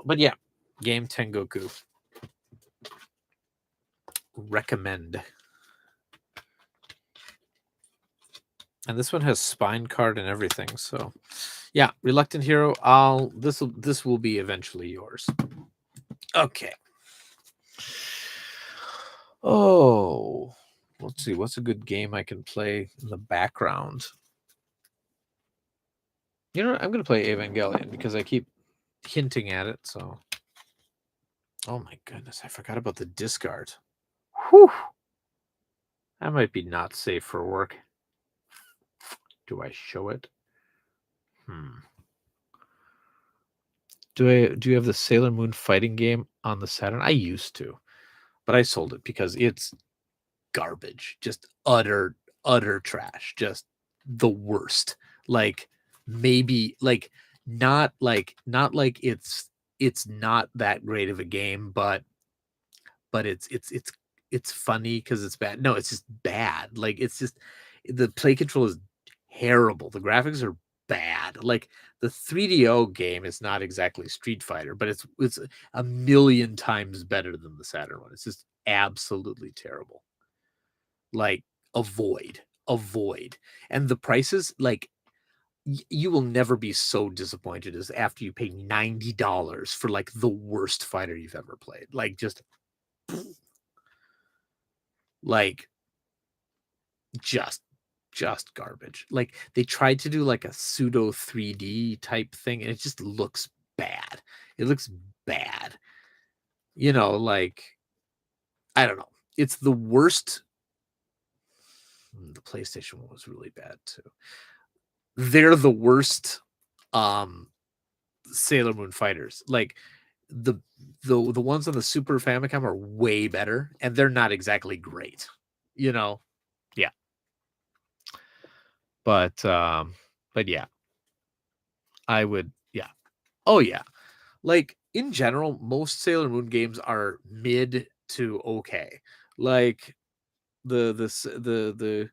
But yeah, Game Tengoku. Recommend. And this one has spine card and everything. So yeah, Reluctant Hero. This will be eventually yours. Okay. Oh, let's see. What's a good game I can play in the background? You know what? I'm gonna play Evangelion because I keep hinting at it. So, oh my goodness, I forgot about the discard. Whew. That might be not safe for work. Do I show it? Do you have the Sailor Moon fighting game on the Saturn? I used to, but I sold it because it's garbage. Just utter trash. Just the worst. Like maybe not like it's not that great of a game, but it's funny because it's bad. No, it's just bad. Like it's just the play control is terrible. The graphics are bad. Like the 3DO game is not exactly Street Fighter, but it's a million times better than the Saturn one. It's just absolutely terrible. Like avoid. And the prices, like you will never be so disappointed as after you pay $90 for like the worst fighter you've ever played. Like just like just garbage. Like they tried to do like a pseudo 3D type thing and it just looks bad. It looks bad. You know, like I don't know. It's the worst. The PlayStation one was really bad too. They're the worst Sailor Moon fighters. Like the the ones on the Super Famicom are way better and they're not exactly great. You know. Yeah. But yeah. I would yeah. Oh yeah. Like in general, most Sailor Moon games are mid to okay. Like the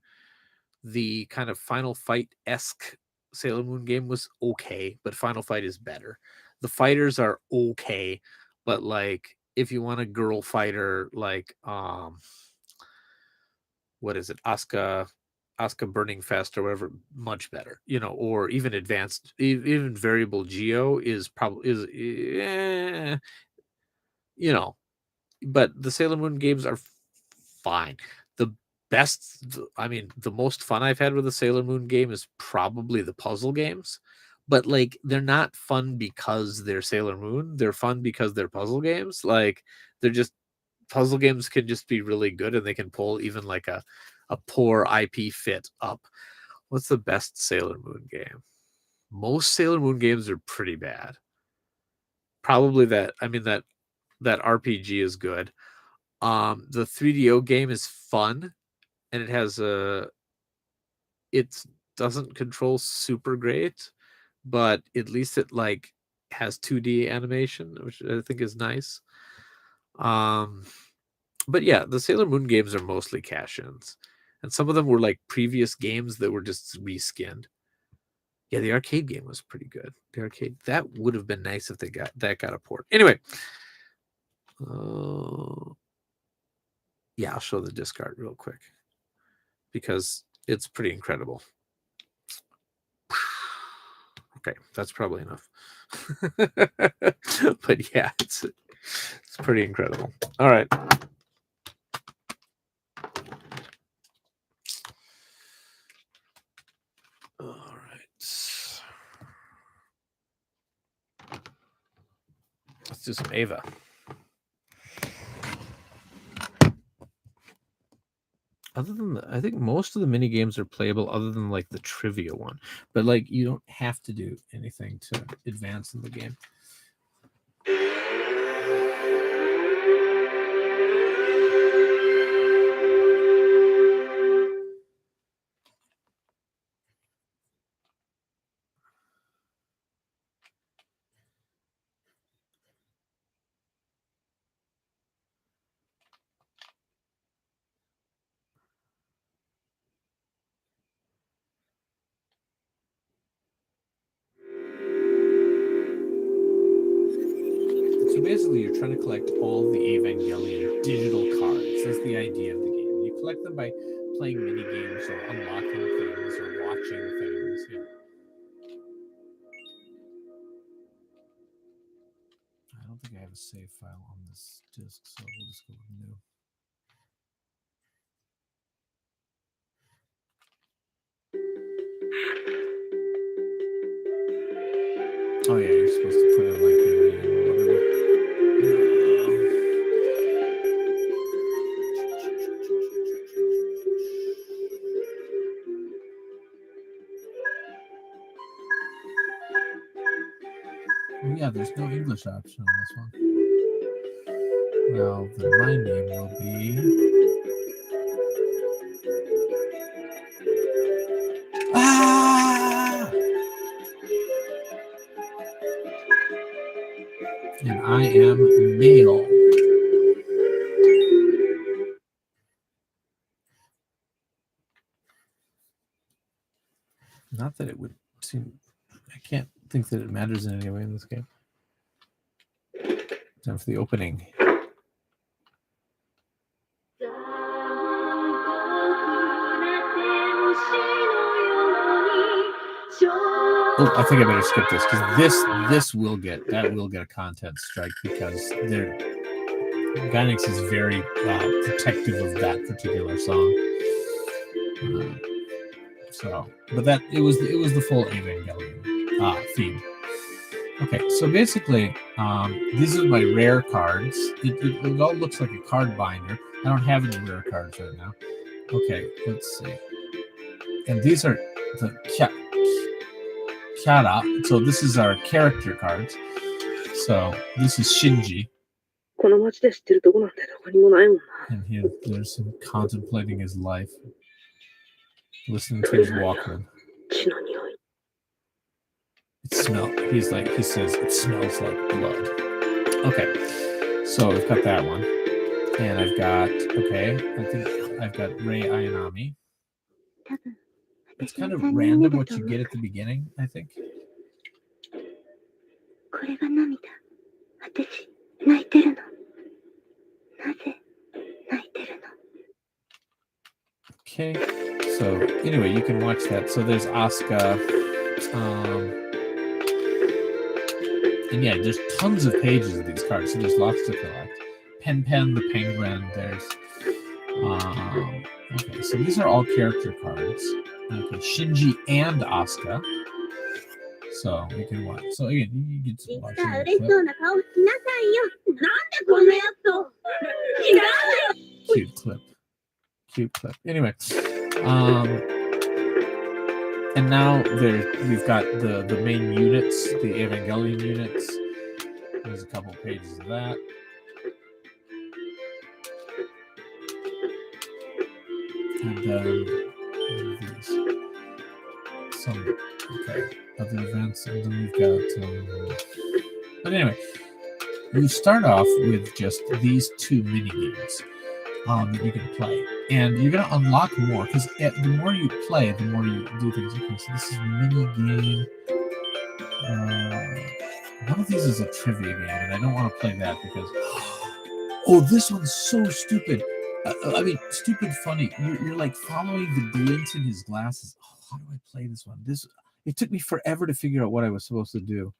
kind of Final Fight-esque Sailor Moon game was okay, but Final Fight is better. The fighters are okay, but like if you want a girl fighter like what is it? Asuka Burning Fest or whatever, much better, you know, or even advanced, even variable Geo is probably you know, but the Sailor Moon games are fine. The I mean, the most fun I've had with a Sailor Moon game is probably the puzzle games, but like they're not fun because they're Sailor Moon. They're fun because they're puzzle games. Like they're just puzzle games can just be really good and they can pull even like a poor IP fit up. What's the best Sailor Moon game? Most Sailor Moon games are pretty bad. Probably that. I mean that RPG is good. The 3DO game is fun and it has it doesn't control super great, but at least it like has 2D animation, which I think is nice. But yeah, the Sailor Moon games are mostly cash-ins. And some of them were like previous games that were just reskinned. Yeah, the arcade game was pretty good. The arcade that would have been nice if they got a port. Anyway, yeah, I'll show the discard real quick because it's pretty incredible. Okay, that's probably enough. But yeah, it's pretty incredible. All right. All right. Let's do some Ava. Other than I think most of the mini games are playable other than like the trivia one. But like you don't have to do anything to advance in the game. basically, you're trying to collect all the Evangelion digital cards. That's the idea of the game. You collect them by playing mini games or unlocking things or watching things. Yeah. I don't think I have a save file on this disk, so we'll just go with new. Oh yeah, you're supposed to put in like your name or whatever. Oh yeah, there's no English option on this one. Well, then my name will be and I am male. Not that it would seem, I can't think that it matters in any way in this game. Time for the opening. Oh, I think I better skip this because this will get a content strike because they're Gainax is very protective of that particular song. But that it was the full Evangelion theme. Okay, so basically, these are my rare cards. It all looks like a card binder. I don't have any rare cards right now. Okay, let's see. And these are the Kyara. So this is our character cards. So this is Shinji. And there's him contemplating his life, listening to his Walkman. He says it smells like blood. Okay, so we've got that one, and I think I've got Rei Ayanami. It's kind of random what you get at the beginning, I think. Okay, so anyway, you can watch that. So there's Asuka, and yeah, there's tons of pages of these cards, so there's lots to collect. Pen the Penguin, there's okay, so these are all character cards. Okay, Shinji and Asuka. So we can watch. So again, you get to watch cute clip. Anyway, and now we've got the main units, the Evangelion units. There's a couple pages of that. And some other events, and then we've got. But anyway, you start off with just these two mini games that you can play, and you're gonna unlock more because the more you play, the more you do things. Okay, so this is mini game. One of these is a trivia game, and I don't want to play that because this one's so stupid. I mean, stupid funny. You're like following the glint in his glasses. How do I play this one? It took me forever to figure out what I was supposed to do.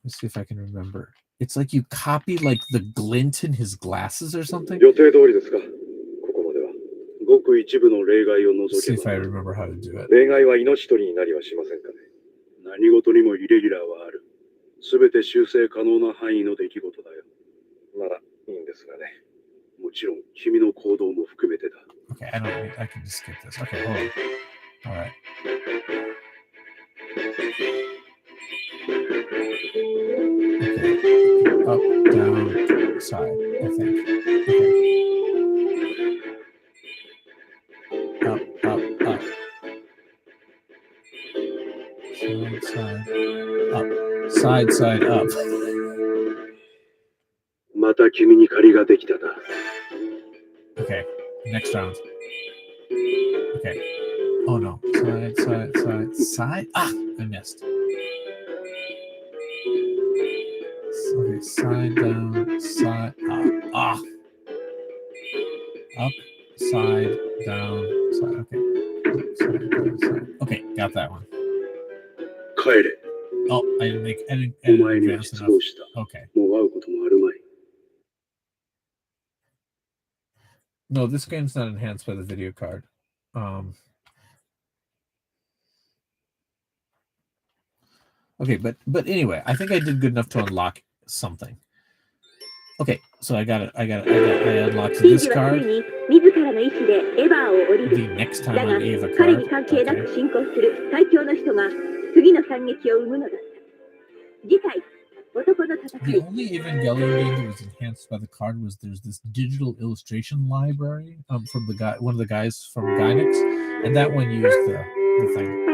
Let's see if I can remember. It's like you copy like the glint in his glasses or something. Let's see if I remember how to do it. Okay, I can just skip this. Okay, hold on. All right. Okay. Up, down, side, I think. Okay. Up. Side, up. Okay, next round. Okay. Oh no. Side. I missed. Okay, side, down, side, up, side, down, side. Okay. Up, side, down, side. Okay, got that one. 帰れ。 Oh, I didn't I お didn't 前には advance 失 enough. 望した。 Okay. もう会うこともあるまい。 No, this game's not enhanced by the video card. Okay, but anyway, I think I did good enough to unlock something. Okay, so I unlocked this card. The next time on Ava card. Okay. The only Evangelion game that was enhanced by the card was there's this digital illustration library from the guy, one of the guys from Gainax, and that one used the thing.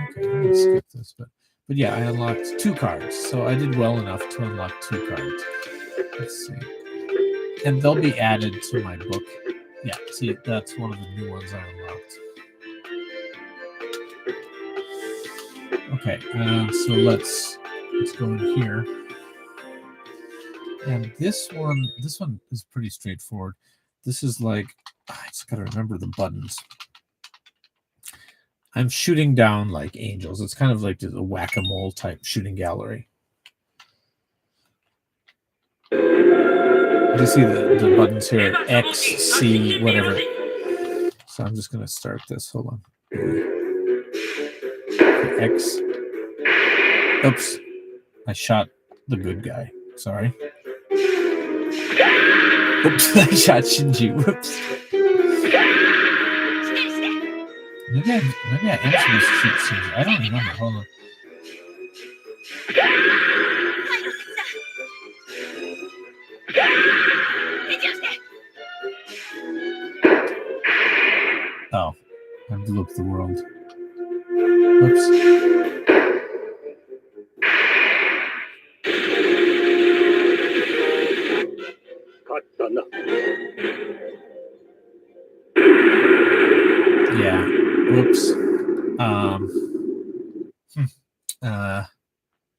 Okay, I'm gonna skip this, but yeah, I unlocked 2 cards, so I did well enough to unlock 2 cards. Let's see, and they'll be added to my book. Yeah, see, that's one of the new ones I unlocked. Okay, so let's go in here, and this one is pretty straightforward. This is like, I just gotta remember the buttons. I'm shooting down like angels. It's kind of like a whack-a-mole type shooting gallery. You see the buttons here, X, C, whatever. So I'm just gonna start this. Hold on. Okay, X. Oops. I shot the good guy. Sorry. Oops, I shot Shinji. Whoops. Maybe I am supposed to shoot Shinji. I don't remember. Hold on. Oh, I blew up the world. Whoops. Yeah. Whoops.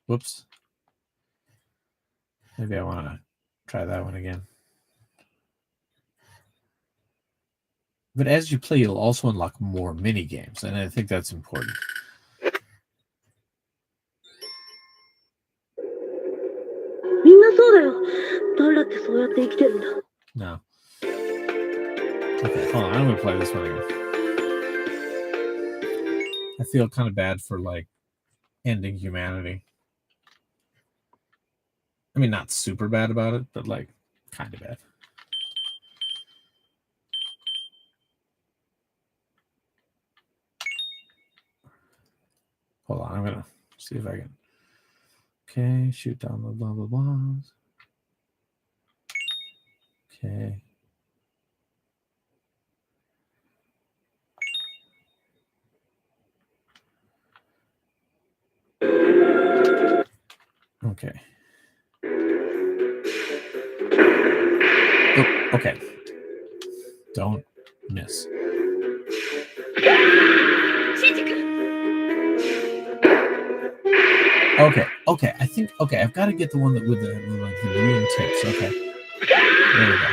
Whoops. Maybe I want to try that one again. But as you play, you'll also unlock more mini games, and I think that's important. No. Okay, hold on. I'm gonna play this one again. I feel kind of bad for like ending humanity. I mean, not super bad about it, but like kind of bad. Hold on, I'm gonna see if I can. Okay, shoot down the blah blah blahs. Okay. Okay. Oh, okay. Don't miss. Okay. I think I've got to get the one that with the green tips. Okay. There we go.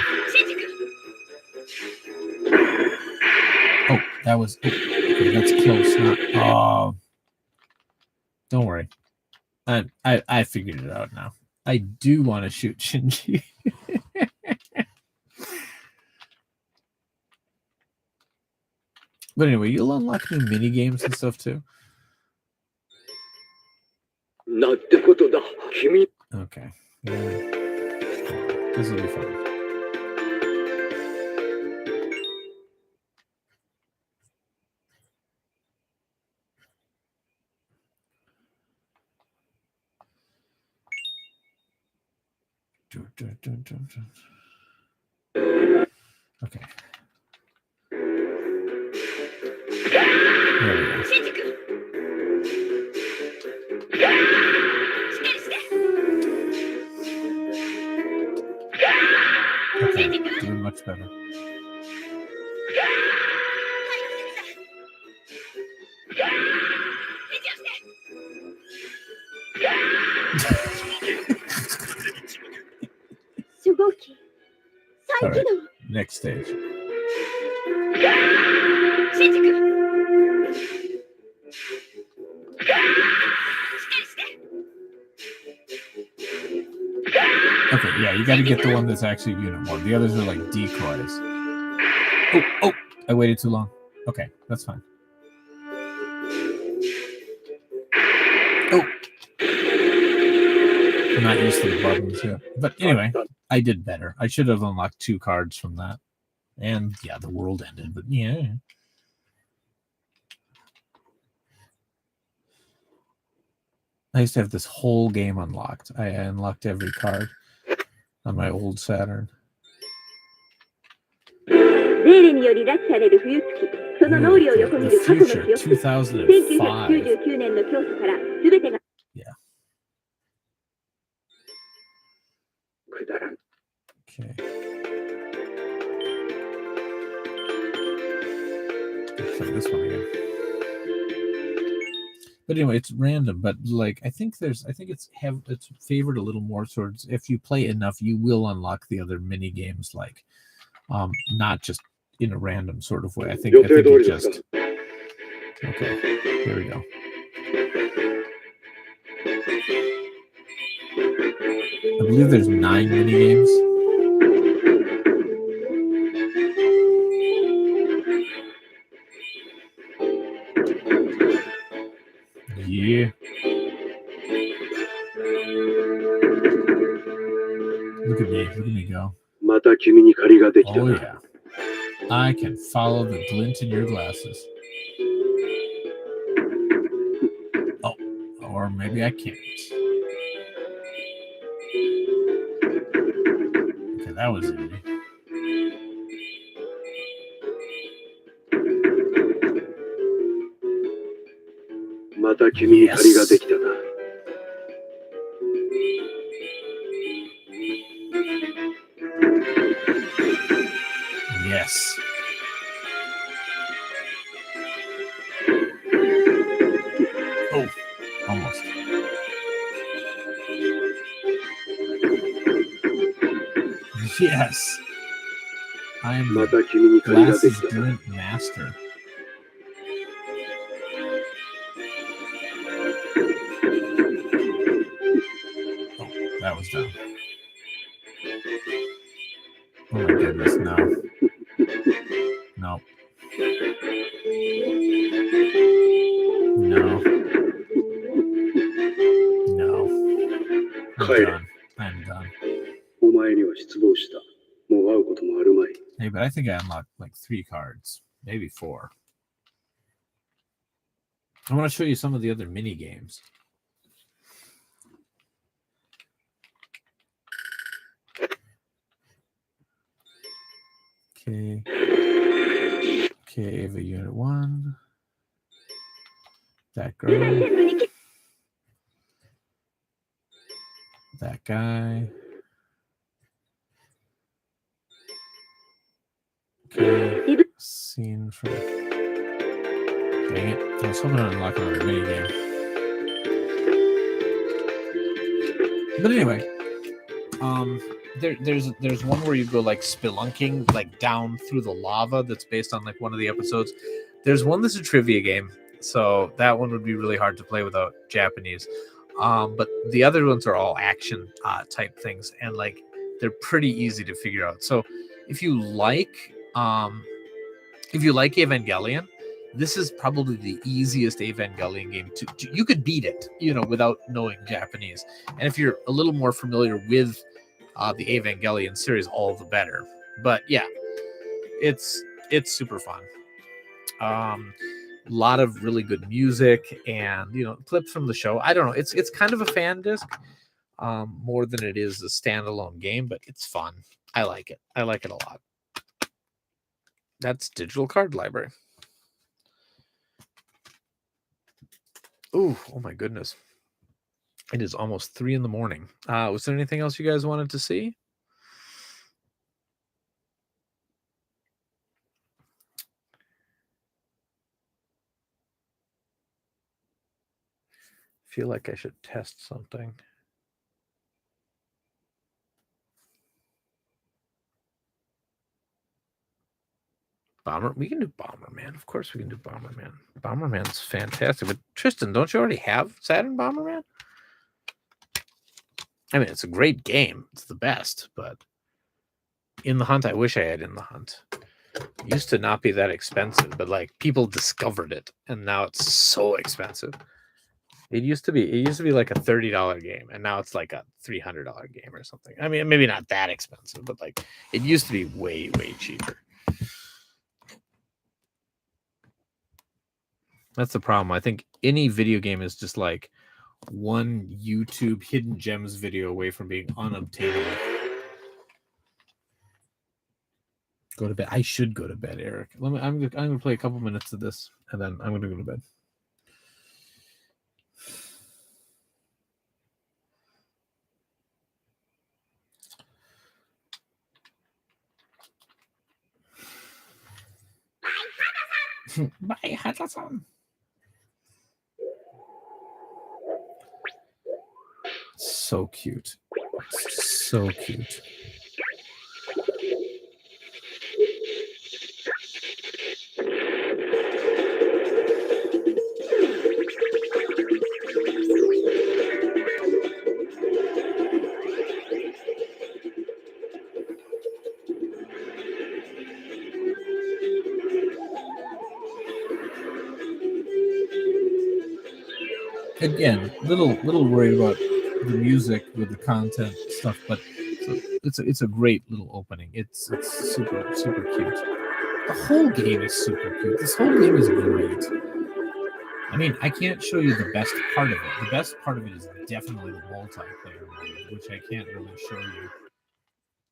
Oh, that was okay, that's close. Oh, don't worry. I figured it out now. I do want to shoot Shinji. But anyway, you'll unlock new mini games and stuff too. Okay. Yeah. This will be fun. Okay. There we go. Okay, doing much better. great stage. Okay, yeah, you got to get the one that's actually unit 1. The others are like decoys. Oh, I waited too long. Okay, that's fine. Oh. I'm not used to the buttons yet. But anyway, I did better. I should have unlocked 2 cards from that. And yeah, the world ended, but yeah. I used to have this whole game unlocked. I unlocked every card on my old Saturn. The future, 2005. Yeah. Okay. Let's play this one again. But anyway, it's random. But like, I think it's favored a little more towards if you play enough, you will unlock the other mini games. Like, not just in a random sort of way. I think it just. Okay, here we go. I believe there's 9 mini games. Yeah. Look at me go. Oh yeah. I can follow the glint in your glasses. Oh, or maybe I can't. Okay, that was easy. Yes. Yes. Oh, almost. Yes. I am the glasses glint master. Oh, that was dumb. Oh my goodness, no. No. No. No. I'm done. I'm done. Hey, but I think I unlocked like 3 cards, maybe 4. I want to show you some of the other mini games. Okay. Okay, Ava Unit 1. That girl. That guy. Okay. Scene from. Dang it. I was hoping to unlock another mini game. But anyway, there's one where you go like spelunking like down through the lava that's based on like one of the episodes. There's one that's a trivia game, so that one would be really hard to play without Japanese. But the other ones are all action type things, and like they're pretty easy to figure out. So if you like Evangelion, this is probably the easiest Evangelion game to you could beat it, without knowing Japanese. And if you're a little more familiar with the Evangelion series, all the better. But yeah, it's super fun. A lot of really good music and clips from the show. I don't know, it's kind of a fan disc more than it is a standalone game, but it's fun. I like it a lot. That's Digital Card Library. Oh my goodness, it is almost 3 a.m. Was there anything else you guys wanted to see? Feel like I should test something. We can do Bomberman. Of course, we can do Bomberman. Bomberman's fantastic. But Tristan, don't you already have Saturn Bomberman? I mean, it's a great game. It's the best. But In the Hunt, I wish I had In the Hunt. It used to not be that expensive, but like people discovered it, and now it's so expensive. It used to be like a $30 game, and now it's like a $300 game or something. I mean, maybe not that expensive, but like it used to be way, way cheaper. That's the problem. I think any video game is just like one YouTube hidden gems video away from being unobtainable. Go to bed. I should go to bed, Eric. I'm gonna play a couple minutes of this, and then I'm gonna go to bed. Bye, Hudson. So cute. So cute. Again, little worried about the music with the content stuff, but it's a great little opening. It's super cute. The whole game is super cute. This whole game is great. I mean, I can't show you the best part of it. The best part of it is definitely the multiplayer mode, which I can't really show you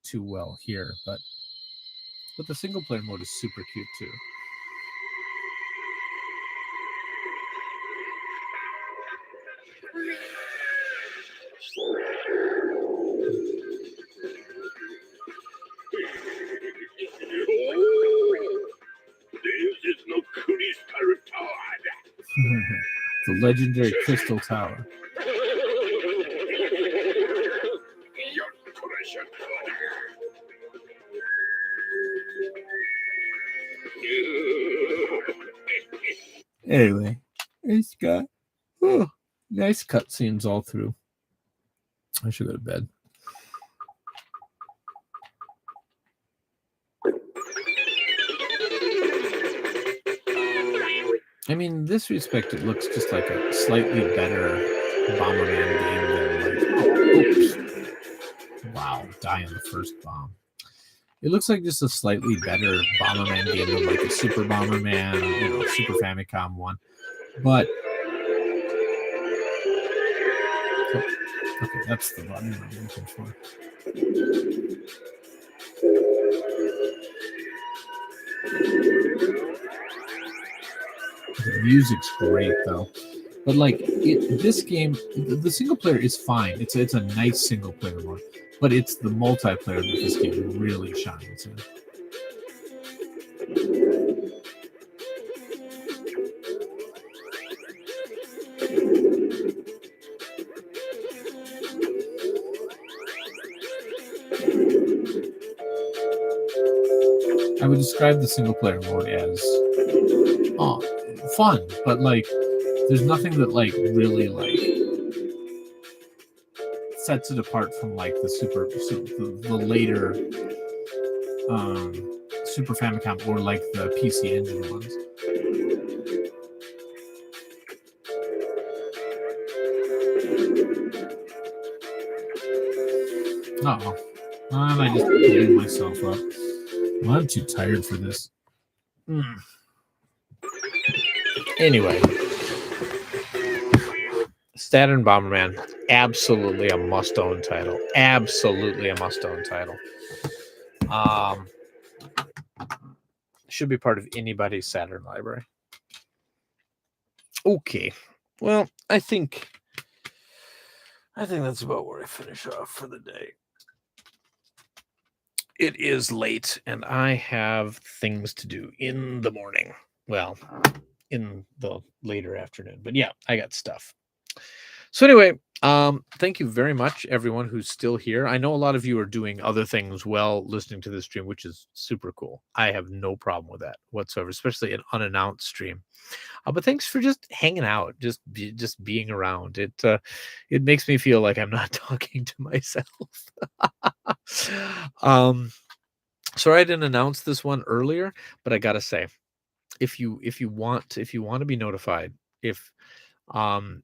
too well here, but the single player mode is super cute too. The legendary Crystal Tower. Anyway, it's got nice cutscenes all through. I should go to bed. I mean, in this respect, it looks just like a slightly better Bomberman game than like. Oops. Wow, die on the first bomb. It looks like just a slightly better Bomberman game than like a Super Bomberman, Super Famicom one. But okay, that's the button I'm looking for. The music's great though, but like this game, the single player is fine. It's a nice single player mode, but it's the multiplayer that this game really shines in. I would describe the single player mode as fun, but like there's nothing that like really like sets it apart from like the later Super Famicom or like the PC Engine ones. I just blew myself up. Well, I'm too tired for this. Anyway, Saturn Bomberman, absolutely a must-own title. Absolutely a must-own title. Should be part of anybody's Saturn library. Okay, well, I think that's about where I finish off for the day. It is late, and I have things to do in the morning. Well, in the later afternoon. But yeah, I got stuff. So anyway, thank you very much, everyone who's still here. I know a lot of you are doing other things while listening to this stream, which is super cool. I have no problem with that whatsoever, especially an unannounced stream. But thanks for just hanging out, just being around. It makes me feel like I'm not talking to myself. um, Sorry I didn't announce this one earlier, but I gotta say, if you want to be notified, if um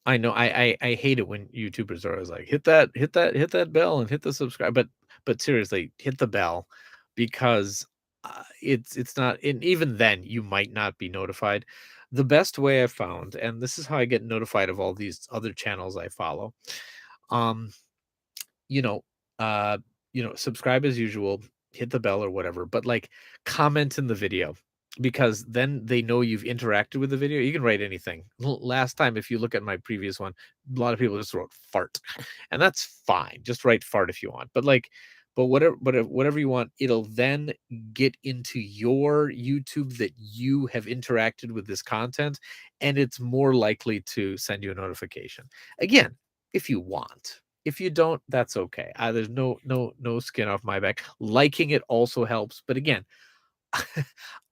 I know I hate it when YouTubers are always like, hit that bell and hit the subscribe, but seriously, hit the bell because it's not, and even then you might not be notified. The best way I found, and this is how I get notified of all these other channels I follow, um, you know, subscribe as usual, hit the bell or whatever, but like comment in the video because then they know you've interacted with the video. You can write anything. Last time, if you look at my previous one, a lot of people just wrote fart, and that's fine. Just write fart if you want, but whatever you want, it'll then get into your YouTube that you have interacted with this content, and it's more likely to send you a notification. Again, if you want. If you don't, that's okay. There's no skin off my back. Liking it also helps, but again,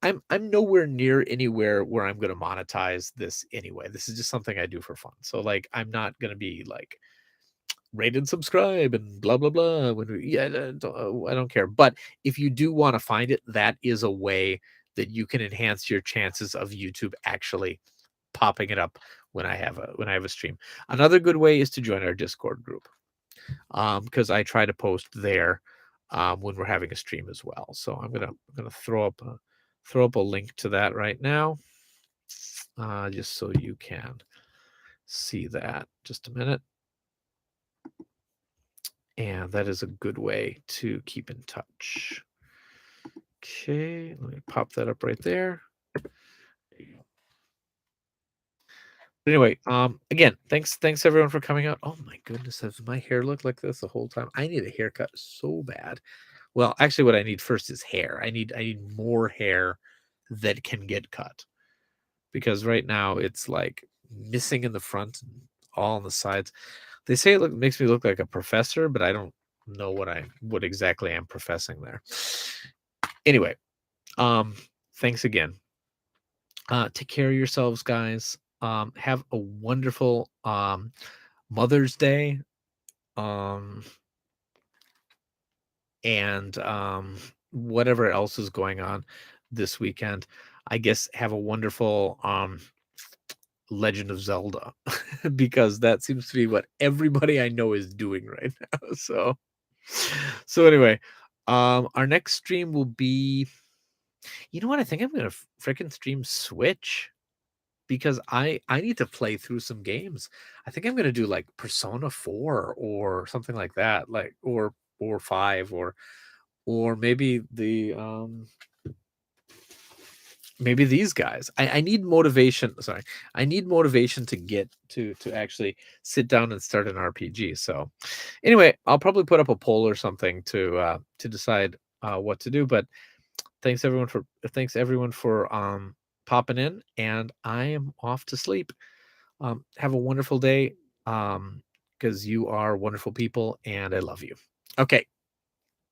I'm nowhere near anywhere where I'm going to monetize this anyway. This is just something I do for fun. So like, I'm not going to be like rate and subscribe and blah blah blah. I don't care. But if you do want to find it, that is a way that you can enhance your chances of YouTube actually popping it up when I have a stream. Another good way is to join our Discord group, because I try to post there when we're having a stream as well. So I'm gonna throw up a link to that right now, just so you can see that. Just a minute, and that is a good way to keep in touch. Okay, let me pop that up right there. But anyway, again, thanks everyone for coming out. Oh my goodness, has my hair looked like this the whole time? I need a haircut so bad. Well, actually, what I need first is hair. I need more hair that can get cut, because right now it's like missing in the front and all on the sides. They say it makes me look like a professor, but I don't know what exactly I'm professing there. Anyway, thanks again. Take care of yourselves, guys. Have a wonderful Mother's Day. And whatever else is going on this weekend. I guess have a wonderful Legend of Zelda, because that seems to be what everybody I know is doing right now. So anyway, our next stream will be, you know what? I think I'm gonna freaking stream Switch, because I need to play through some games. I think I'm gonna do like Persona 4 or something like that, like or 5 or maybe maybe these guys. I need motivation. Sorry, I need motivation to get to actually sit down and start an RPG. So anyway, I'll probably put up a poll or something to decide what to do. But thanks everyone for popping in, and I am off to sleep. Have a wonderful day, because you are wonderful people and I love you. Okay,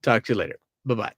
talk to you later. Bye bye.